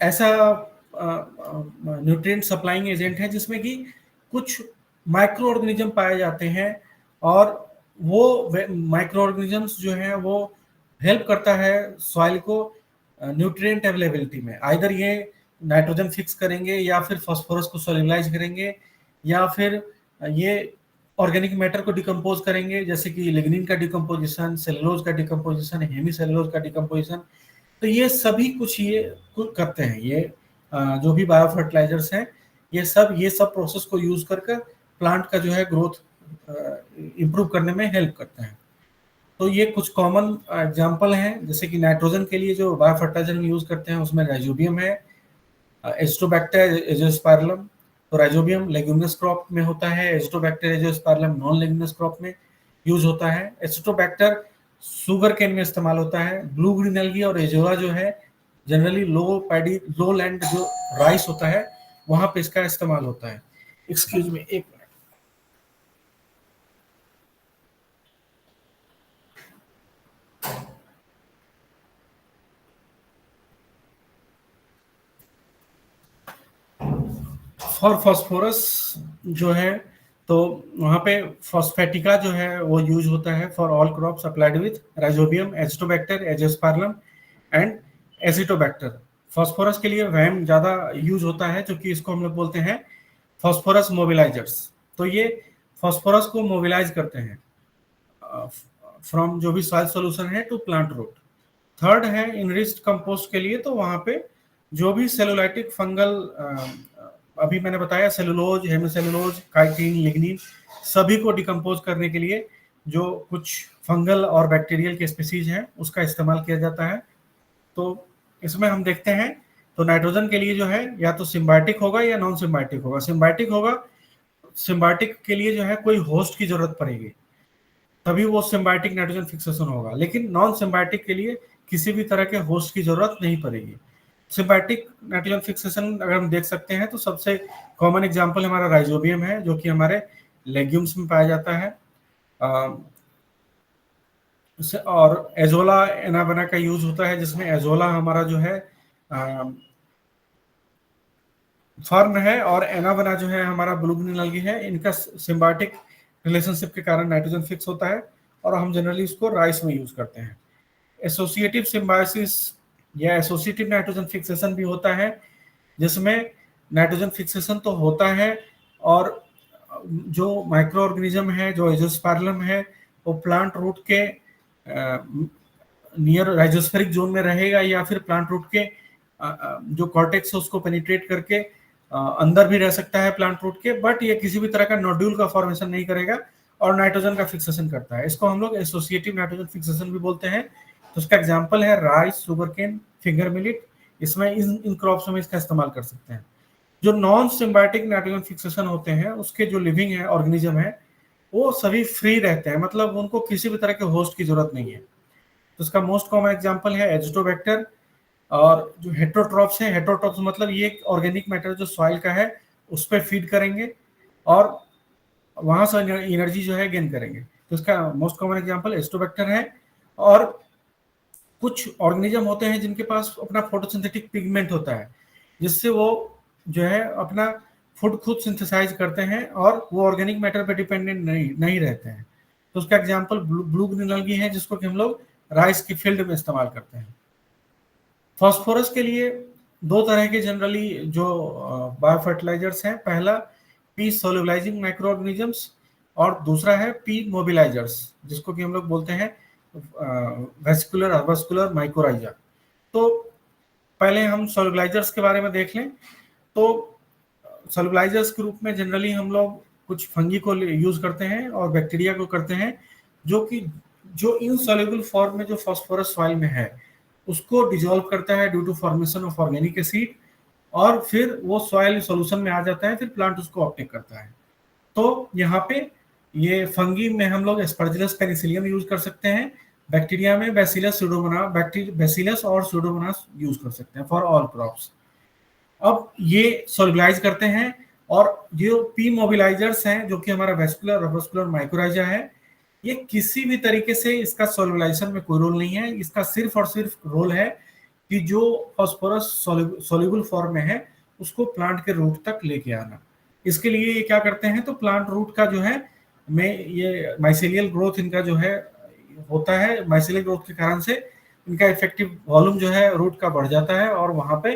ऐसा न्यूट्रिएंट सप्लाइंग एजेंट है जिसमें कि कुछ माइक्रो ऑर्गेनिज्म पाए जाते हैं, और वो माइक्रो ऑर्गेनिजम्स जो है वो हेल्प करता है सॉइल को न्यूट्रिएंट अवेलेबिलिटी में। आइदर ये नाइट्रोजन फिक्स करेंगे, या फिर फास्फोरस को सोल्यूबलाइज करेंगे, या फिर ये ऑर्गेनिक मैटर को डिकम्पोज करेंगे, जैसे कि लिग्निन का डिकम्पोजिशन, सेलुलोज का डिकम्पोजिशन, हेमी सेलुलोज का डिकम्पोजिशन। तो ये सभी कुछ ये कुछ करते हैं, ये जो भी बायो फर्टिलाइजर्स हैं ये सब प्रोसेस को यूज करके प्लांट का जो है ग्रोथ इंप्रूव करने में हेल्प करते हैं। तो ये कुछ कॉमन एग्जांपल हैं, जैसे कि नाइट्रोजन के लिए जो बायो फर्टिलाइजर हम यूज करते हैं उसमें राइजोबियम है, एस्टोबैक्टर, एजोस्पाइरलम। तो राइजोबियम लेग्यूमिनस क्रॉप में होता है, एस्टोबैक्टर, एजोस्पाइरलम नॉन लेग्यूमिनस क्रॉप में यूज होता है। एस्टोबैक्टर शुगर केन में इस्तेमाल होता है। ब्लू ग्रीन एल्गी और एजोला जो है जनरली लो लैंड जो राइस होता है वहां पे इसका इस्तेमाल होता है। एक्सक्यूज मी, एक मिनट। फॉर फॉस्फोरस जो है तो वहां पे फॉस्फेटिका जो है वो यूज होता है for all crops applied with rhizobium, azotobacter, azospirillum and acetobacter. Phosphorus के लिए वैम ज्यादा यूज होता है, जो कि इसको हम लोग बोलते हैं फॉस्फोरस मोबिलाइजर्स। तो ये फॉस्फोरस को मोबिलाइज करते हैं फ्रॉम जो भी सॉइल सॉल्यूशन है टू प्लांट रूट। थर्ड है इनरिच्ड कंपोस्ट के लिए, तो वहां पे जो भी सेलुलाइटिक फंगल अभी मैंने बताया सेलुलोज, हेमिसेलुलोज, काइटिन, लिग्निन सभी को डिकम्पोज करने के लिए जो कुछ फंगल और बैक्टीरियल के स्पीसीज हैं उसका इस्तेमाल किया जाता है। तो इसमें हम देखते हैं तो नाइट्रोजन के लिए जो है या तो सिम्बायोटिक होगा या नॉन सिम्बायोटिक होगा। सिम्बायोटिक होगा, सिम्बायोटिक के लिए जो है कोई होस्ट की जरूरत पड़ेगी तभी वो सिम्बायोटिक नाइट्रोजन फिक्सेशन होगा, लेकिन नॉन सिम्बायोटिक के लिए किसी भी तरह के होस्ट की जरूरत नहीं पड़ेगी। सिम्बायोटिक नाइट्रोजन फिक्सेशन अगर हम देख सकते हैं तो सबसे कॉमन एग्जांपल हमारा राइजोबियम है, जो कि हमारे लेग्यूम्स में पाया जाता है। और एजोला एनाबेना का यूज होता है, जिसमें एजोला हमारा जो है फर्न है, और एनाबेना जो है हमारा ब्लू ग्रीन एल्गी है। इनका सिम्बायोटिक रिलेशनशिप के कारण नाइट्रोजन फिक्स होता है, और हम जनरली इसको राइस में यूज करते हैं। एसोसिएटिव सिम्बायोसिस या एसोसिएटिव नाइट्रोजन फिक्सेशन भी होता है, जिसमें नाइट्रोजन फिक्सेशन तो होता है, और जो माइक्रो ऑर्गेनिज्म है, जो एजोस्पाइरलम है, वो प्लांट रूट के नियर राइजोस्फेरिक जोन में रहेगा, या फिर प्लांट रूट के जो कॉर्टेक्स है उसको पेनिट्रेट करके अंदर भी रह सकता है प्लांट रूट के, बट ये किसी भी तरह का नोड्यूल का फॉर्मेशन नहीं करेगा और नाइट्रोजन का फिक्सेशन करता है। इसको हम लोग एसोसिएटिव नाइट्रोजन फिक्सेशन भी बोलते हैं, तो उसका एग्जाम्पल है राइस, शुगरकेन, फिंगर मिलेट। इसमें इन क्रॉप्स में इसका इस्तेमाल कर सकते हैं। जो नॉन सिम्बायोटिक नाइट्रोजन फिक्सेशन होते हैं, उसके जो लिविंग है ऑर्गेनिज्म है, वो सभी फ्री रहते हैं, मतलब उनको किसी भी तरह के होस्ट की जरूरत नहीं है। तो उसका मोस्ट कॉमन एग्जांपल है एजिटोबैक्टर। और जो हेट्रोट्रॉप्स है, हेट्रोट्रॉप्स मतलब ये ऑर्गेनिक मैटर जो सॉइल का है उस पर फीड करेंगे और वहां से एनर्जी जो है गेन करेंगे। तो इसका मोस्ट कॉमन एग्जांपल एजिटोबैक्टर है। और कुछ ऑर्गेनिज्म होते हैं जिनके पास अपना फोटोसिंथेटिक पिगमेंट होता है, जिससे वो जो है अपना फूड खुद सिंथेसाइज करते हैं और वो ऑर्गेनिक मैटर पे डिपेंडेंट नहीं रहते हैं। तो उसका एग्जांपल ब्लू ग्रीन अलगी है, जिसको कि हम लोग राइस की फील्ड में इस्तेमाल करते हैं। फास्फोरस के लिए दो तरह के जनरली जो बायो फर्टिलाइजर्स हैं, पहला पी सोल्यूबलाइजिंग माइक्रो ऑर्गेनिजम्स और दूसरा है पी मोबिलाइजर्स, जिसको कि हम लोग बोलते हैं वेस्कुलर अर्वास्कुलर माइकोराइजा। तो पहले हम सोल्यूबलाइजर्स के बारे में देख लें। तो सोल्यूबलाइजर्स के रूप में जनरली हम लोग कुछ फंगी को यूज करते हैं और बैक्टीरिया को करते हैं, जो कि जो इनसॉल्युबल फॉर्म में जो फास्फोरस सॉइल में है उसको डिसॉल्व करता है due to formation of organic acid, और फिर वो सॉइल सॉल्यूशन में आ जाता है, फिर प्लांट उसको ऑप्टेक करता है। तो यहाँ पे ये फंगी में हम लोग एस्परजिलस पेनिसिलियम यूज कर सकते हैं, बैक्टीरिया में बैसिलस स्यूडोमोनास, बैसिलस और स्यूडोमोनास यूज कर सकते हैं फॉर ऑल क्रॉप्स। अब ये सोल्युबलाइज करते हैं। और जो पी मोबिलाइजर्स हैं, जो कि हमारा वेस्कुलर रबस्कुलर माइक्रोराइजा है, ये किसी भी तरीके से इसका सोल्युबलाइजेशन में कोई रोल नहीं है। इसका सिर्फ और सिर्फ रोल है कि जो फास्फोरस सोल्यूबल फॉर्म में है उसको प्लांट के रूट तक लेके आना। इसके लिए ये क्या करते हैं, तो प्लांट रूट का जो है में ये माइसेलियल ग्रोथ इनका जो है होता है। माइसेलियल ग्रोथ के कारण से इनका इफेक्टिव वॉल्यूम जो है रूट का बढ़ जाता है, और वहां पे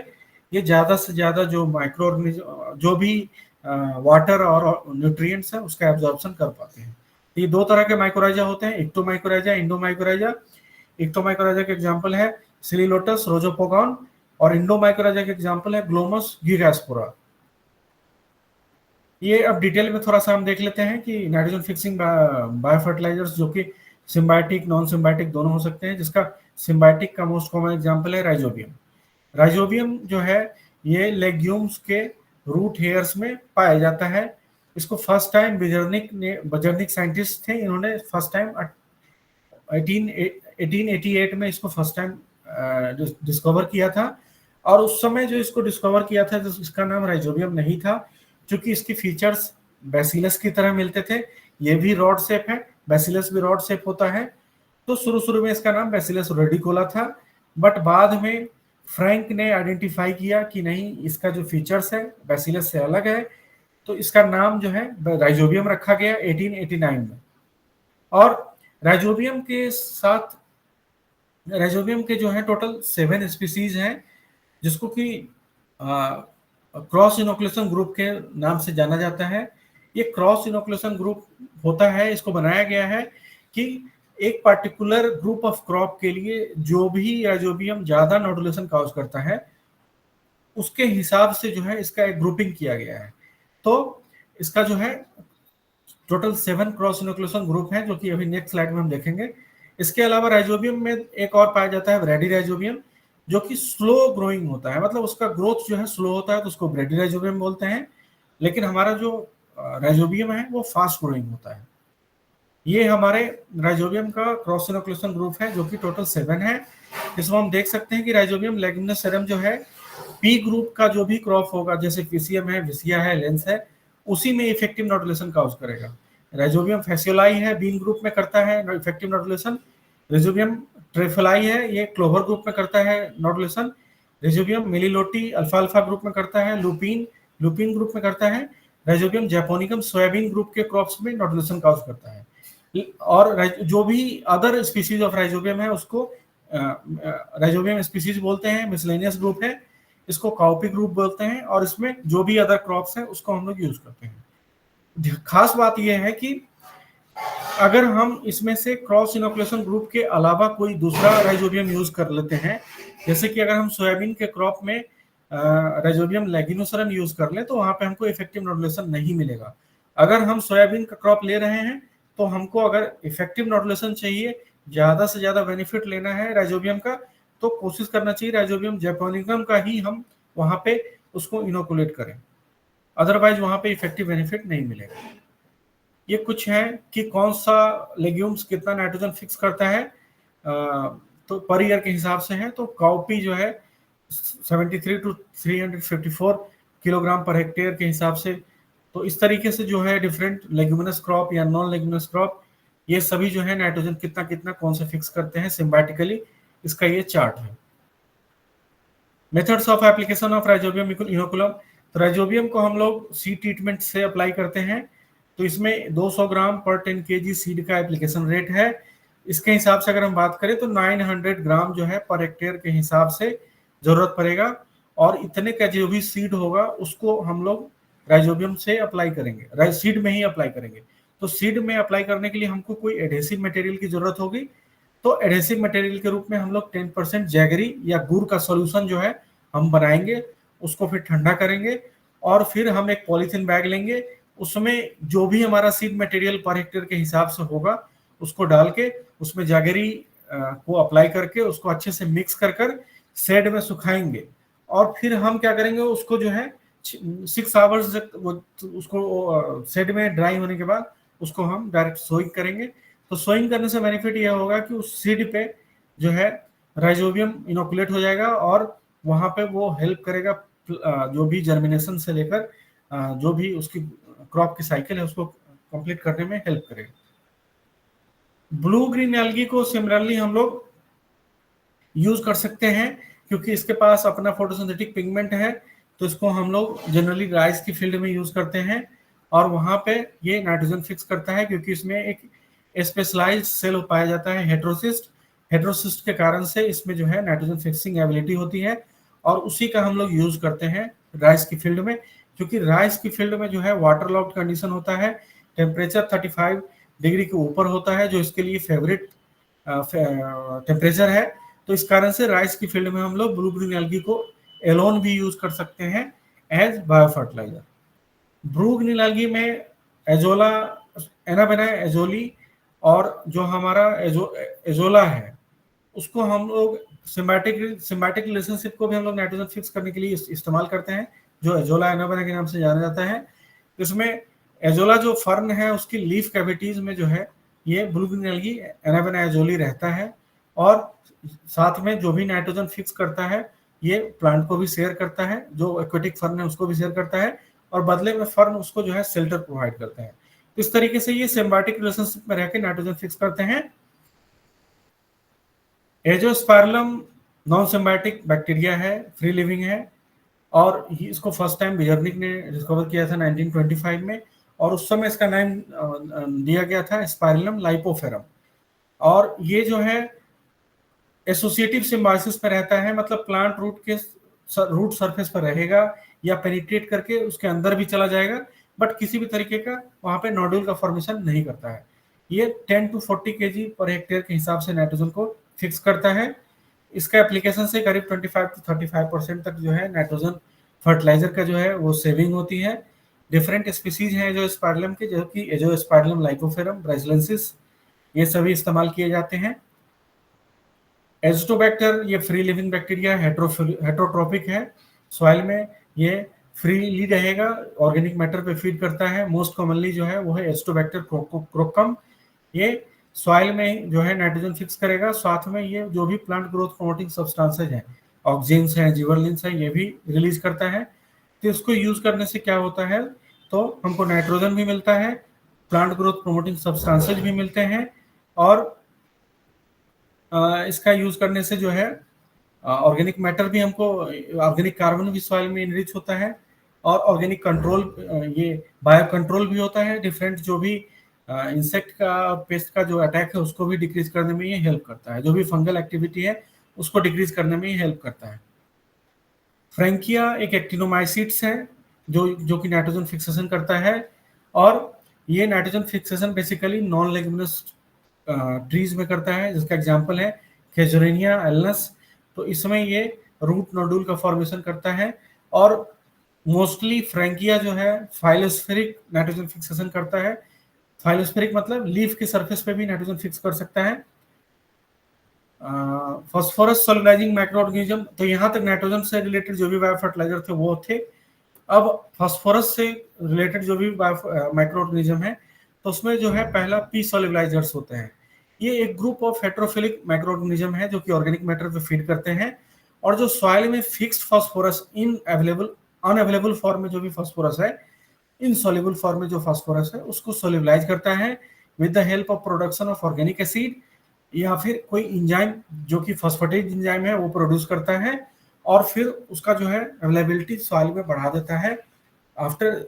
ये ज्यादा से ज्यादा जो माइक्रो ऑर्गेनिज्म जो भी वाटर और न्यूट्रिएंट्स है उसका एब्जॉर्प्शन कर पाते हैं। ये दो तरह के माइक्रोराइजा होते हैं, एक्टोमाइक्रोराइजा, इंडोमाइक्रोराइजा। एक्टोमाइक्रोराइजा के एग्जांपल है सिलिलोटस रोजोपोगॉन, और इंडोमाइक्रोराइजा के एग्जांपल है ग्लोमस गिगास्पोरा। ये अब डिटेल में थोड़ा सा हम देख लेते हैं कि नाइट्रोजन फिक्सिंग बायो फर्टिलाइजर्स जो कि सिम्बायोटिक नॉन सिम्बायोटिक दोनों हो सकते हैं, जिसका सिम्बायोटिक का मोस्ट कॉमन एग्जांपल है राइजोबियम। राइजोबियम जो है ये लेग्यूम्स के रूट हेयर्स में पाया जाता है। इसको फर्स्ट टाइम बजर्निक साइंटिस्ट थे, इन्होंने फर्स्ट टाइम 1888 में इसको फर्स्ट टाइम डिस्कवर किया था। और उस समय जो इसको डिस्कवर किया था तो इसका नाम राइजोबियम नहीं था, क्योंकि इसकी फीचर्स बैसिलस की तरह मिलते थे। ये भी रॉड शेप है, बैसिलस भी रॉड शेप होता है। तो शुरू शुरू में इसका नाम बैसिलस रेडिकोला था, बट बाद में फ्रैंक ने आइडेंटिफाई किया कि नहीं, इसका जो फीचर्स है बैसिलस से अलग है, तो इसका नाम जो है राइजोबियम रखा गया 1889 में। और राइजोबियम के साथ राइजोबियम के जो है टोटल 7 स्पीसीज हैं, जिसको कि क्रॉस इनोकुलेशन ग्रुप के नाम से जाना जाता है। ये क्रॉस इनोकुलेशन ग्रुप होता है, इसको बनाया गया है कि एक पार्टिकुलर ग्रुप ऑफ क्रॉप के लिए जो भी राइजोबियम ज्यादा नोडुलेशन काउज करता है उसके हिसाब से जो है इसका एक ग्रुपिंग किया गया है। तो इसका जो है टोटल 7 क्रॉस इनोकुलेशन ग्रुप है, जो कि अभी नेक्स्ट स्लाइड में हम देखेंगे। इसके अलावा राइजोबियम में एक और पाया जाता है ब्रेडी राइजोबियम, जो कि स्लो ग्रोइंग होता है, मतलब उसका ग्रोथ जो है स्लो होता है, तो उसको ब्रेडी राइजोबियम बोलते हैं। लेकिन हमारा जो राइजोबियम है वो फास्ट ग्रोइंग होता है। ये हमारे राइजोबियम का क्रॉस इनोकुलेशन ग्रुप है, जो कि टोटल 7 है। इसमें हम देख सकते हैं कि राइजोबियम लेग्यूमिनोसरम जो है पी ग्रुप का जो भी क्रॉप होगा, जैसे फिसियम है, विसिया है, लेंस है, उसी में इफेक्टिव नोडुलेशन काउज करेगा। राइजोबियम फैसियोलाई है, बीन ग्रुप में करता है इफेक्टिव नोडुलेशन। राइजोबियम ट्रेफलाई है, ये क्लोवर ग्रुप में करता है नोडुलेशन। राइजोबियम मिलिलोटी अल्फा अल्फा ग्रुप में करता है। लुपीन लुपीन ग्रुप में करता है। राइजोबियम जैपोनिकम सोयाबीन ग्रुप के क्रॉप्स में नोडुलेशन काउज करता है। और जो भी अदर स्पीसीज ऑफ राइजोबियम है उसको राइजोबियम स्पीसीज बोलते हैं। मिसलेनियस ग्रुप है, इसको काउपी ग्रुप बोलते हैं। और इसमें जो भी अदर क्रॉप्स हैं उसको हम लोग यूज करते हैं। खास बात यह है कि अगर हम इसमें से क्रॉस इनोकुलेशन ग्रुप के अलावा कोई दूसरा राइजोबियम यूज कर लेते हैं, जैसे कि अगर हम सोयाबीन के क्रॉप में राइजोबियम लेगिनोसरम यूज कर ले, तो वहां पे हमको इफेक्टिव नोडुलेशन नहीं मिलेगा। अगर हम सोयाबीन का क्रॉप ले रहे हैं तो हमको अगर इफेक्टिव नोडुलेशन चाहिए ज्यादा से ज्यादा बेनिफिट लेना है राइजोबियम का, तो कोशिश करना चाहिए राइजोबियम जैपोनिकम का ही हम वहां पे उसको इनोकुलेट करें, अदरवाइज वहां पे इफेक्टिव बेनिफिट नहीं मिलेगा। ये कुछ है कि कौन सा लेग्यूम्स कितना नाइट्रोजन फिक्स करता है, तो पर ईयर के हिसाब से है। तो काउपी जो है 73 टू 354 किलोग्राम पर हेक्टेयर के हिसाब से। तो इस तरीके से जो है डिफरेंट लेग्यूमिनस क्रॉप या नॉन लेग्यूमिनस क्रॉप, ये सभी जो है नाइट्रोजन कितना कितना कौन से फिक्स करते हैं सिम्बायोटिकली, इसका ये चार्ट है। Methods of application of rhizobium inoculum, तो राइजोबियम को हम लोग सीड ट्रीटमेंट से अप्लाई करते हैं। तो इसमें 200 ग्राम पर 10 केजी सीड का एप्लीकेशन रेट है। इसके हिसाब से अगर हम बात करें तो 900 ग्राम जो है पर हेक्टेयर के हिसाब से जरूरत पड़ेगा, और इतने का जो भी सीड होगा उसको हम लोग राइजोबियम से अप्लाई करेंगे, सीड में ही अप्लाई करेंगे। तो सीड में अप्लाई करने के लिए हमको कोई एडहेसिव मटेरियल की जरूरत होगी, तो एडहेसिव मटेरियल के रूप में हम लोग 10% जैगरी या गुड़ का सॉल्यूशन जो है हम बनाएंगे, उसको फिर ठंडा करेंगे, और फिर हम एक पॉलीथीन बैग लेंगे, उसमें जो भी हमारा सीड मटेरियल पर हेक्टेयर के हिसाब से होगा उसको डाल के उसमें जैगरी को अप्लाई करके उसको अच्छे से मिक्स कर कर शेड में सुखाएंगे। और फिर हम क्या करेंगे, उसको जो है 6 आवर्स उसको शेड में ड्राई होने के बाद उसको हम डायरेक्ट सोइंग करेंगे। तो सोइंग करने से बेनिफिट यह होगा कि उस सीड पे जो है राइजोबियम इनोकुलेट हो जाएगा, और वहां पे वो हेल्प करेगा जो भी जर्मिनेशन से लेकर जो भी उसकी क्रॉप की साइकिल है उसको कंप्लीट करने में हेल्प करेगा। ब्लू ग्रीन एल्गी को सिमिलरली हम लोग यूज कर सकते हैं, क्योंकि इसके पास अपना फोटोसिंथेटिक पिगमेंट है। तो इसको हम लोग जनरली राइस की फील्ड में यूज करते हैं, और वहां पे ये नाइट्रोजन फिक्स करता है, क्योंकि इसमें एक स्पेशलाइज्ड सेल पाया जाता है हेट्रोसिस्ट। हेट्रोसिस्ट के कारण से इसमें जो है नाइट्रोजन फिक्सिंग एबिलिटी होती है, और उसी का हम लोग यूज करते हैं राइस की फील्ड में। क्योंकि राइस की फील्ड में जो है वाटर लॉक्ड कंडीशन होता है, टेम्परेचर 35 डिग्री के ऊपर होता है, जो इसके लिए फेवरेट टेम्परेचर है। तो इस कारण से राइस की फील्ड में हम लोग ब्लू ग्रीन एल्गी को एलोन भी यूज कर सकते हैं as biofertilizer. Blue green algae में एजोला, एनाबेना एजोली, और जो हमारा एजोला है उसको हम लोग सिम्बायोटिक रिलेशनशिप को भी हम लोग नाइट्रोजन फिक्स करने के लिए इस्तेमाल करते हैं, जो एजोला एनाबेना के नाम से जाना जाता है। इसमें एजोला जो फर्न है उसकी लीफ कैविटीज में जो है ये ब्लू ग्रीन एल्गी एनाबेना एजोली रहता है, और साथ में जो भी नाइट्रोजन फिक्स करता है ये प्लांट को भी शेयर करता है, जो एक्वेटिक फर्न है उसको भी शेयर करता है, और बदले में फर्न उसको जो है शेल्टर प्रोवाइड करते हैं। तो इस तरीके से ये सिम्बायोटिक रिलेशनशिप में रहकर नाइट्रोजन फिक्स करते हैं। एजोस्पाइरलम नॉन सिम्बायोटिक बैक्टीरिया है, फ्री लिविंग है, और इसको फर्स्ट टाइम बिजर्निक ने डिस्कवर किया था 1925 में, और उस समय इसका नाम दिया गया था स्पाइरलम लाइपोफेरम। और ये जो है एसोसिएटिव सिम्बायोसिस में रहता है, मतलब प्लांट रूट सरफेस पर रहेगा या पेनिट्रेट करके उसके अंदर भी चला जाएगा, बट किसी भी तरीके का वहां पे नोड्यूल का फॉर्मेशन नहीं करता है। ये 10 टू 40 केजी पर हेक्टेयर के हिसाब से नाइट्रोजन को फिक्स करता है। इसका एप्लीकेशन से करीब 25 टू 35% तक जो है नाइट्रोजन फर्टिलाइजर का जो है वो सेविंग होती है। डिफरेंट स्पीसीज हैं जो स्पाइरलम के, जो कि एजोस्पाइरलम लाइकोफेरम ब्राजिलेंसिस, ये सभी इस्तेमाल किए जाते हैं। एजिटोबैक्टर ये फ्री लिविंग बैक्टीरिया हेट्रोट्रोपिक है, सॉइल में ये फ्रीली रहेगा, ऑर्गेनिक मैटर पे फीड करता है। मोस्ट कॉमनली जो है वो है एजिटोबैक्टर क्रोकम। ये सॉइल में जो है नाइट्रोजन फिक्स करेगा, साथ में ये जो भी प्लांट ग्रोथ प्रमोटिंग सब्सटेंसेज हैं, ऑक्सिन्स हैं, जिबरलिन्स हैं, ये भी रिलीज करता है। तो इसको यूज करने से क्या होता है, तो हमको नाइट्रोजन भी मिलता है, प्लांट ग्रोथ प्रमोटिंग सब्सटेंसेज भी मिलते हैं, और इसका यूज करने से जो है ऑर्गेनिक मैटर भी हमको, ऑर्गेनिक कार्बन भी सॉइल में इनरिच होता है, और ऑर्गेनिक कंट्रोल, ये बायो कंट्रोल भी होता है। डिफरेंट जो भी इंसेक्ट का, पेस्ट का जो अटैक है उसको भी डिक्रीज करने में ये हेल्प करता है, जो भी फंगल एक्टिविटी है उसको डिक्रीज करने में ये हेल्प करता है। फ्रैंकिया एक एक्टिनोमाइसिट्स है जो कि नाइट्रोजन फिक्सेशन करता है, और ये nitrogen fixation basically non leguminous trees में करता है, जिसका एग्जांपल है खेजोरेनिया एल्नस। तो इसमें ये रूट नोडुल का फॉर्मेशन करता है, और मोस्टली फ्रैंकिया जो है फाइलोस्फेरिक नाइट्रोजन फिक्सेशन करता है। फाइलोस्फेरिक मतलब लीफ के सरफेस पे भी नाइट्रोजन फिक्स कर सकता है। फॉस्फोरस सोलिबलाइजिंग माइक्रो ऑर्गेनिज्म, तो यहाँ तक नाइट्रोजन से रिलेटेड जो भी बायो फर्टिलाइजर थे वो थे। अब फास्फोरस से रिलेटेड जो भी माइक्रो ऑर्गेनिज्म है, तो उसमें जो है पहला पी सोलिबलाइजर्स होते हैं। ये एक ग्रुप ऑफ हेट्रोफिलिक माइक्रो ऑर्गेनिज्म है जो कि ऑर्गेनिक मैटर पे फीड करते हैं, और जो सॉइल में फिक्स्ड फास्फोरस इन अवेलेबल अनअवेलेबल फॉर्म में जो भी फास्फोरस है, इनसॉल्युबल फॉर्म में जो फास्फोरस है उसको सोलिबलाइज करता है with the help of production of organic acid, या फिर कोई इंजाइम जो कि फॉस्फेटेज इंजाइम है वो प्रोड्यूस करता है, और फिर उसका जो है अवेलेबिलिटी सॉइल में बढ़ा देता है after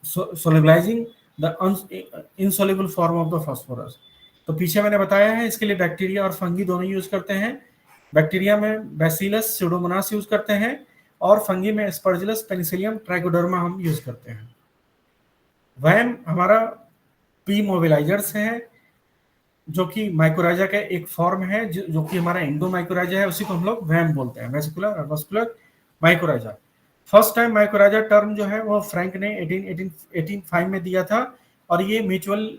solubilising the insoluble form of the phosphorus. तो पीछे मैंने बताया है इसके लिए बैक्टीरिया और फंगी दोनों यूज करते हैं। बैक्टीरिया में बैसिलस स्यूडोमोनास यूज करते हैं, और फंगी में एस्परजिलस पेनिसिलियम ट्राइकोडर्मा हम यूज करते हैं। वैम हमारा पी मोबिलाइजर्स है, जो कि माइकोराइजा का एक फॉर्म है, जो कि हमारा इंडो माइकोराइजा है, उसी को हम लोग वैम बोलते हैं, vesicular vascular mycorrhiza. First time mycorrhiza term जो है वो फ्रैंक ने 1885 में दिया था, और ये म्यूचुअल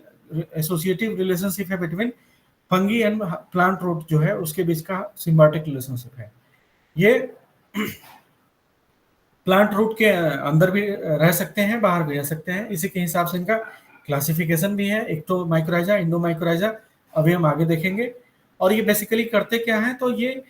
एसोसिएटिव रिलेशनशिप है between fungi and plant root जो है उसके बीच का सिम्बायोटिक रिलेशनशिप है। ये प्लांट रूट के अंदर भी रह सकते हैं, बाहर भी रह सकते हैं, इसी के हिसाब से इनका क्लासिफिकेशन भी है, एक्टो माइक्रोराइजा, इंडो माइक्रोराइजा, अभी हम आगे देखेंगे। और ये बेसिकली करते क्या है, तो ये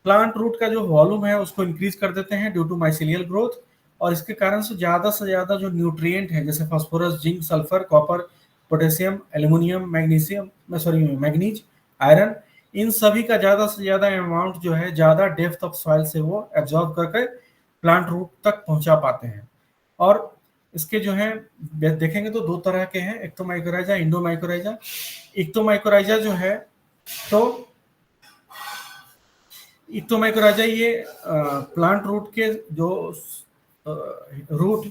प्लांट रूट का जो वॉल्यूम है उसको इंक्रीज कर देते हैं ड्यू टू माइसेलियल ग्रोथ, और इसके कारण से ज्यादा जो न्यूट्रिएंट है जैसे phosphorus, zinc, sulphur, copper, potassium, aluminium, magnesium sorry manganese, iron, इन सभी का ज्यादा से ज्यादा अमाउंट जो है ज्यादा डेप्थ ऑफ सॉइल से वो एब्जॉर्ब करके प्लांट रूट तक पहुंचा पाते हैं। और इसके जो है देखेंगे तो दो तरह के हैं, एक्टोमाइकोराइजा, इंडोमाइकोराइजा। एक्टोमाइकोराइजा जो है तो एक्टोमाइकोराइजा ये प्लांट रूट के जो रूट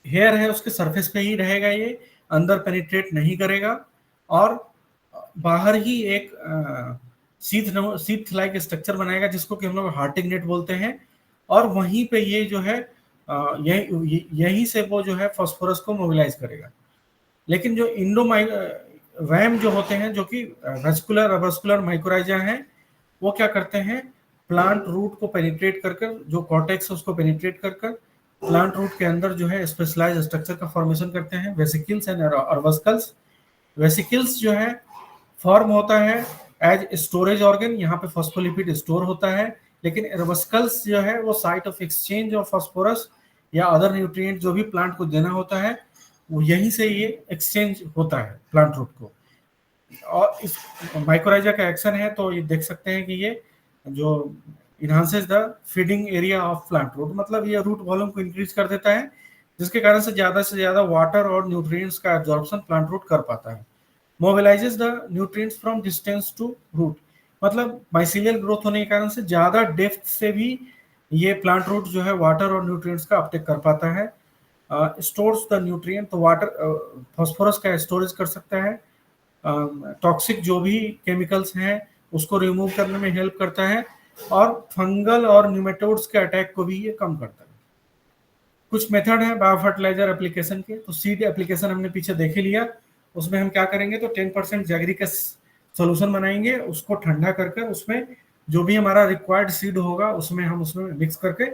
हेयर है उसके सरफेस पे ही रहेगा, ये अंदर पेनिट्रेट नहीं करेगा, और बाहर ही एक सीथ लाइक स्ट्रक्चर बनाएगा जिसको कि हम लोग हार्टिंग नेट बोलते हैं, और वहीं पे ये जो है यहीं से वो जो है फास्फोरस को मोबिलाइज करेगा। लेकिन जो वैम जो होते हैं जो कि वेस्कुलर माइकोराइजा हैं, वो क्या करते हैं, प्लांट रूट को पेनिट्रेट कर जो कॉर्टेक्स है उसको पेनिट्रेट कर प्लांट रूट के अंदर जो है स्पेशलाइज स्ट्रक्चर का फॉर्मेशन करते हैं, वेसिकल्स एंड अर्वस्कल्स। वेसिकल्स जो है फॉर्म होता है एज स्टोरेज ऑर्गन, यहाँ पे फॉस्फोलिपिड स्टोर होता है, लेकिन एर्वस्कल्स जो है वो site of exchange of phosphorus या अदर न्यूट्रिएंट जो भी प्लांट को देना होता है, वो यहीं से ये एक्सचेंज होता है प्लांट रूट को। और इस माइकोराइजा का एक्शन है तो ये देख सकते हैं कि ये जो enhances the feeding area of plant root, मतलब ये रूट वॉल्यूम को इंक्रीज कर देता है, जिसके कारण से ज्यादा वाटर और न्यूट्रिएंट्स का एब्जॉर्प्शन प्लांट रूट कर पाता है। Mobilises the nutrients from distance to root, मतलब माइसीलियल ग्रोथ होने के कारण से ज्यादा डेप्थ से भी ये प्लांट रूट जो है वाटर और न्यूट्रिएंट्स का अपटेक कर पाता है। स्टोर्स द न्यूट्रिएंट, तो वाटर फास्फोरस का स्टोरेज कर सकता है, टॉक्सिक जो भी केमिकल्स हैं उसको रिमूव करने में हेल्प करता है, और फंगल और न्यूमेटोड्स के अटैक को भी ये कम करता है। कुछ मेथड है बायो फर्टिलाइजर एप्लीकेशन के, तो सीड एप्लीकेशन हमने पीछे देख ही लिया। उसमें हम क्या करेंगे, तो 10% जैगरी का सोल्यूशन बनाएंगे, उसको ठंडा करके उसमें जो भी हमारा रिक्वायर्ड सीड होगा उसमें हम उसमें मिक्स करके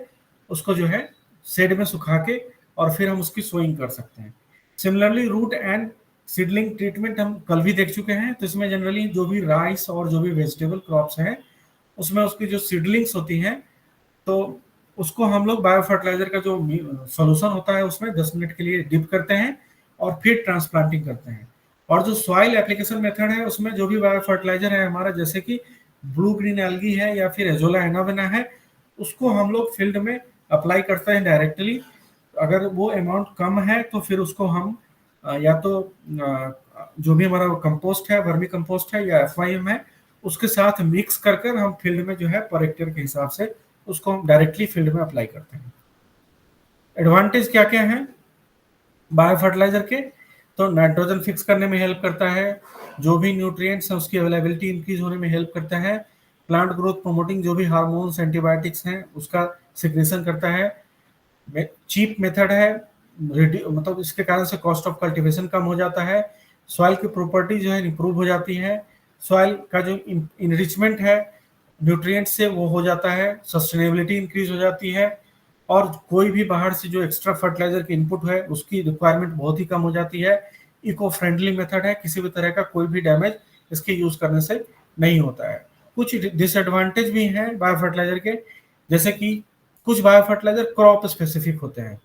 उसको जो है शेड में सुखा के और फिर हम उसकी सोइंग कर सकते हैं। Similarly root and seedling treatment हम कल भी देख चुके हैं, तो इसमें जनरली जो भी राइस और जो भी वेजिटेबल क्रॉप्स हैं उसमें उसकी जो सीडलिंग्स होती हैं, तो उसको हम लोग बायो फर्टिलाइजर का जो सॉल्यूशन होता है उसमें 10 मिनट के लिए डिप करते हैं और फिर ट्रांसप्लांटिंग करते हैं। और जो सॉइल एप्लीकेशन मेथड है उसमें जो भी बायो फर्टिलाइजर है हमारा, जैसे कि ब्लू ग्रीन एल्गी है या फिर एजोला एनावेना है, उसको हम लोग फील्ड में अप्लाई करते हैं डायरेक्टली। अगर वो अमाउंट कम है तो फिर उसको हम या तो जो भी हमारा कंपोस्ट है, वर्मी कंपोस्ट है या FYM है, उसके साथ मिक्स कर हम फील्ड में जो है पर हेक्टेयर के हिसाब से उसको हम डायरेक्टली फील्ड में अप्लाई करते हैं। एडवांटेज क्या क्या है बायो फर्टिलाइजर के, तो नाइट्रोजन फिक्स करने में हेल्प करता है, जो भी न्यूट्रिएंट्स हैं उसकी अवेलेबिलिटी इंक्रीज होने में हेल्प करता है, प्लांट ग्रोथ प्रमोटिंग जो भी हार्मोन्स, एंटीबायोटिक्स हैं उसका सिक्रेशन करता है, चीप मेथड है, मतलब इसके कारण से कॉस्ट ऑफ कल्टीवेशन कम हो जाता है, सॉइल की प्रॉपर्टी जो है इंप्रूव हो जाती है, सॉइल का जो इनरिचमेंट है न्यूट्रिएंट से वो हो जाता है, सस्टेनेबिलिटी इंक्रीज हो जाती है, और कोई भी बाहर से जो एक्स्ट्रा फर्टिलाइजर की इनपुट है उसकी रिक्वायरमेंट बहुत ही कम हो जाती है। इको फ्रेंडली मेथड है, किसी भी तरह का कोई भी डैमेज इसके यूज करने से नहीं होता है। कुछ डिसएडवांटेज भी हैं बायो फर्टिलाइजर के, जैसे कि कुछ बायो फर्टिलाइजर क्रॉप स्पेसिफिक होते हैं,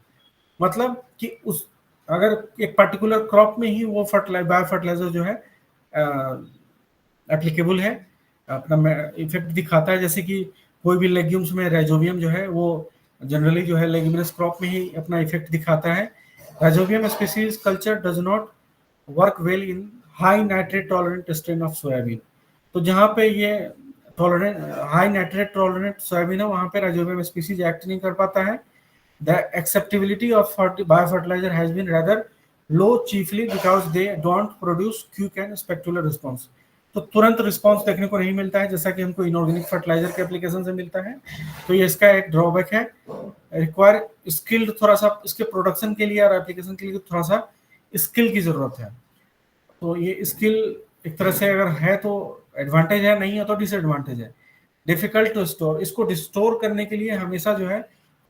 मतलब कि उस अगर एक पर्टिकुलर क्रॉप में ही वो बायो फर्टिलाइजर जो है एप्लीकेबल है, अपना इफेक्ट दिखाता है। जैसे कि कोई भी लेग्यूम्स में राइजोबियम जो है वो जनरली जो है लेग्यूमिनस क्रॉप में ही अपना इफेक्ट दिखाता है। Rhizobium species culture does not work well in high nitrate tolerant strain of soybean. तो जहाँ पे ये tolerant high nitrate tolerant soybean है वहाँ पे राइजोबियम स्पीसीज एक्ट नहीं कर पाता है। The acceptability of biofertilizer has been rather low, chiefly because they don't produce quick and spectacular response. तो तुरंत रिस्पांस देखने को नहीं मिलता है जैसा कि हमको इनऑर्गेनिक फर्टिलाइजर के एप्लीकेशन से मिलता है। तो ये इसका एक ड्रॉबैक है। रिक्वायर स्किल्ड, थोड़ा सा इसके प्रोडक्शन के लिए और एप्लीकेशन के लिए थोड़ा सा स्किल की जरूरत है। तो ये स्किल एक तरह से अगर है तो एडवांटेज है, नहीं है तो डिसएडवांटेज है। डिफिकल्ट टू स्टोर, इसको स्टोर करने के लिए हमेशा जो है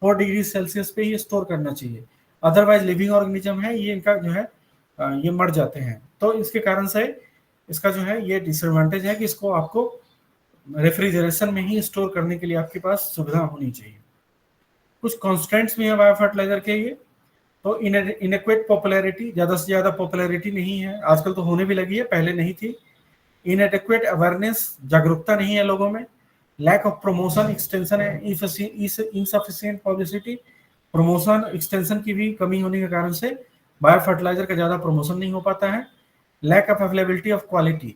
4 डिग्री सेल्सियस पे ही स्टोर करना चाहिए, अदरवाइज लिविंग ऑर्गेनिज्म है ये, इनका जो है ये मर जाते हैं। तो इसके कारण से इसका जो है ये डिसएडवांटेज है कि इसको आपको रेफ्रिजरेशन में ही स्टोर करने के लिए आपके पास सुविधा होनी चाहिए। कुछ कॉन्स्टेंट्स भी है बायो फर्टिलाइजर के ये। तो इनएक्वेट पॉपुलैरिटी, ज्यादा से ज्यादा पॉपुलैरिटी नहीं है, आजकल तो होने भी लगी है, पहले नहीं थी। इनएडेक्वेट अवेयरनेस, जागरूकता नहीं है लोगों में। लैक ऑफ प्रमोशन एक्सटेंशन है, इनसफिशिएंट पब्लिसिटी, प्रमोशन एक्सटेंशन की भी कमी होने के कारण से बायो फर्टिलाइजर का ज्यादा प्रमोशन नहीं हो पाता है। Lack of availability of quality,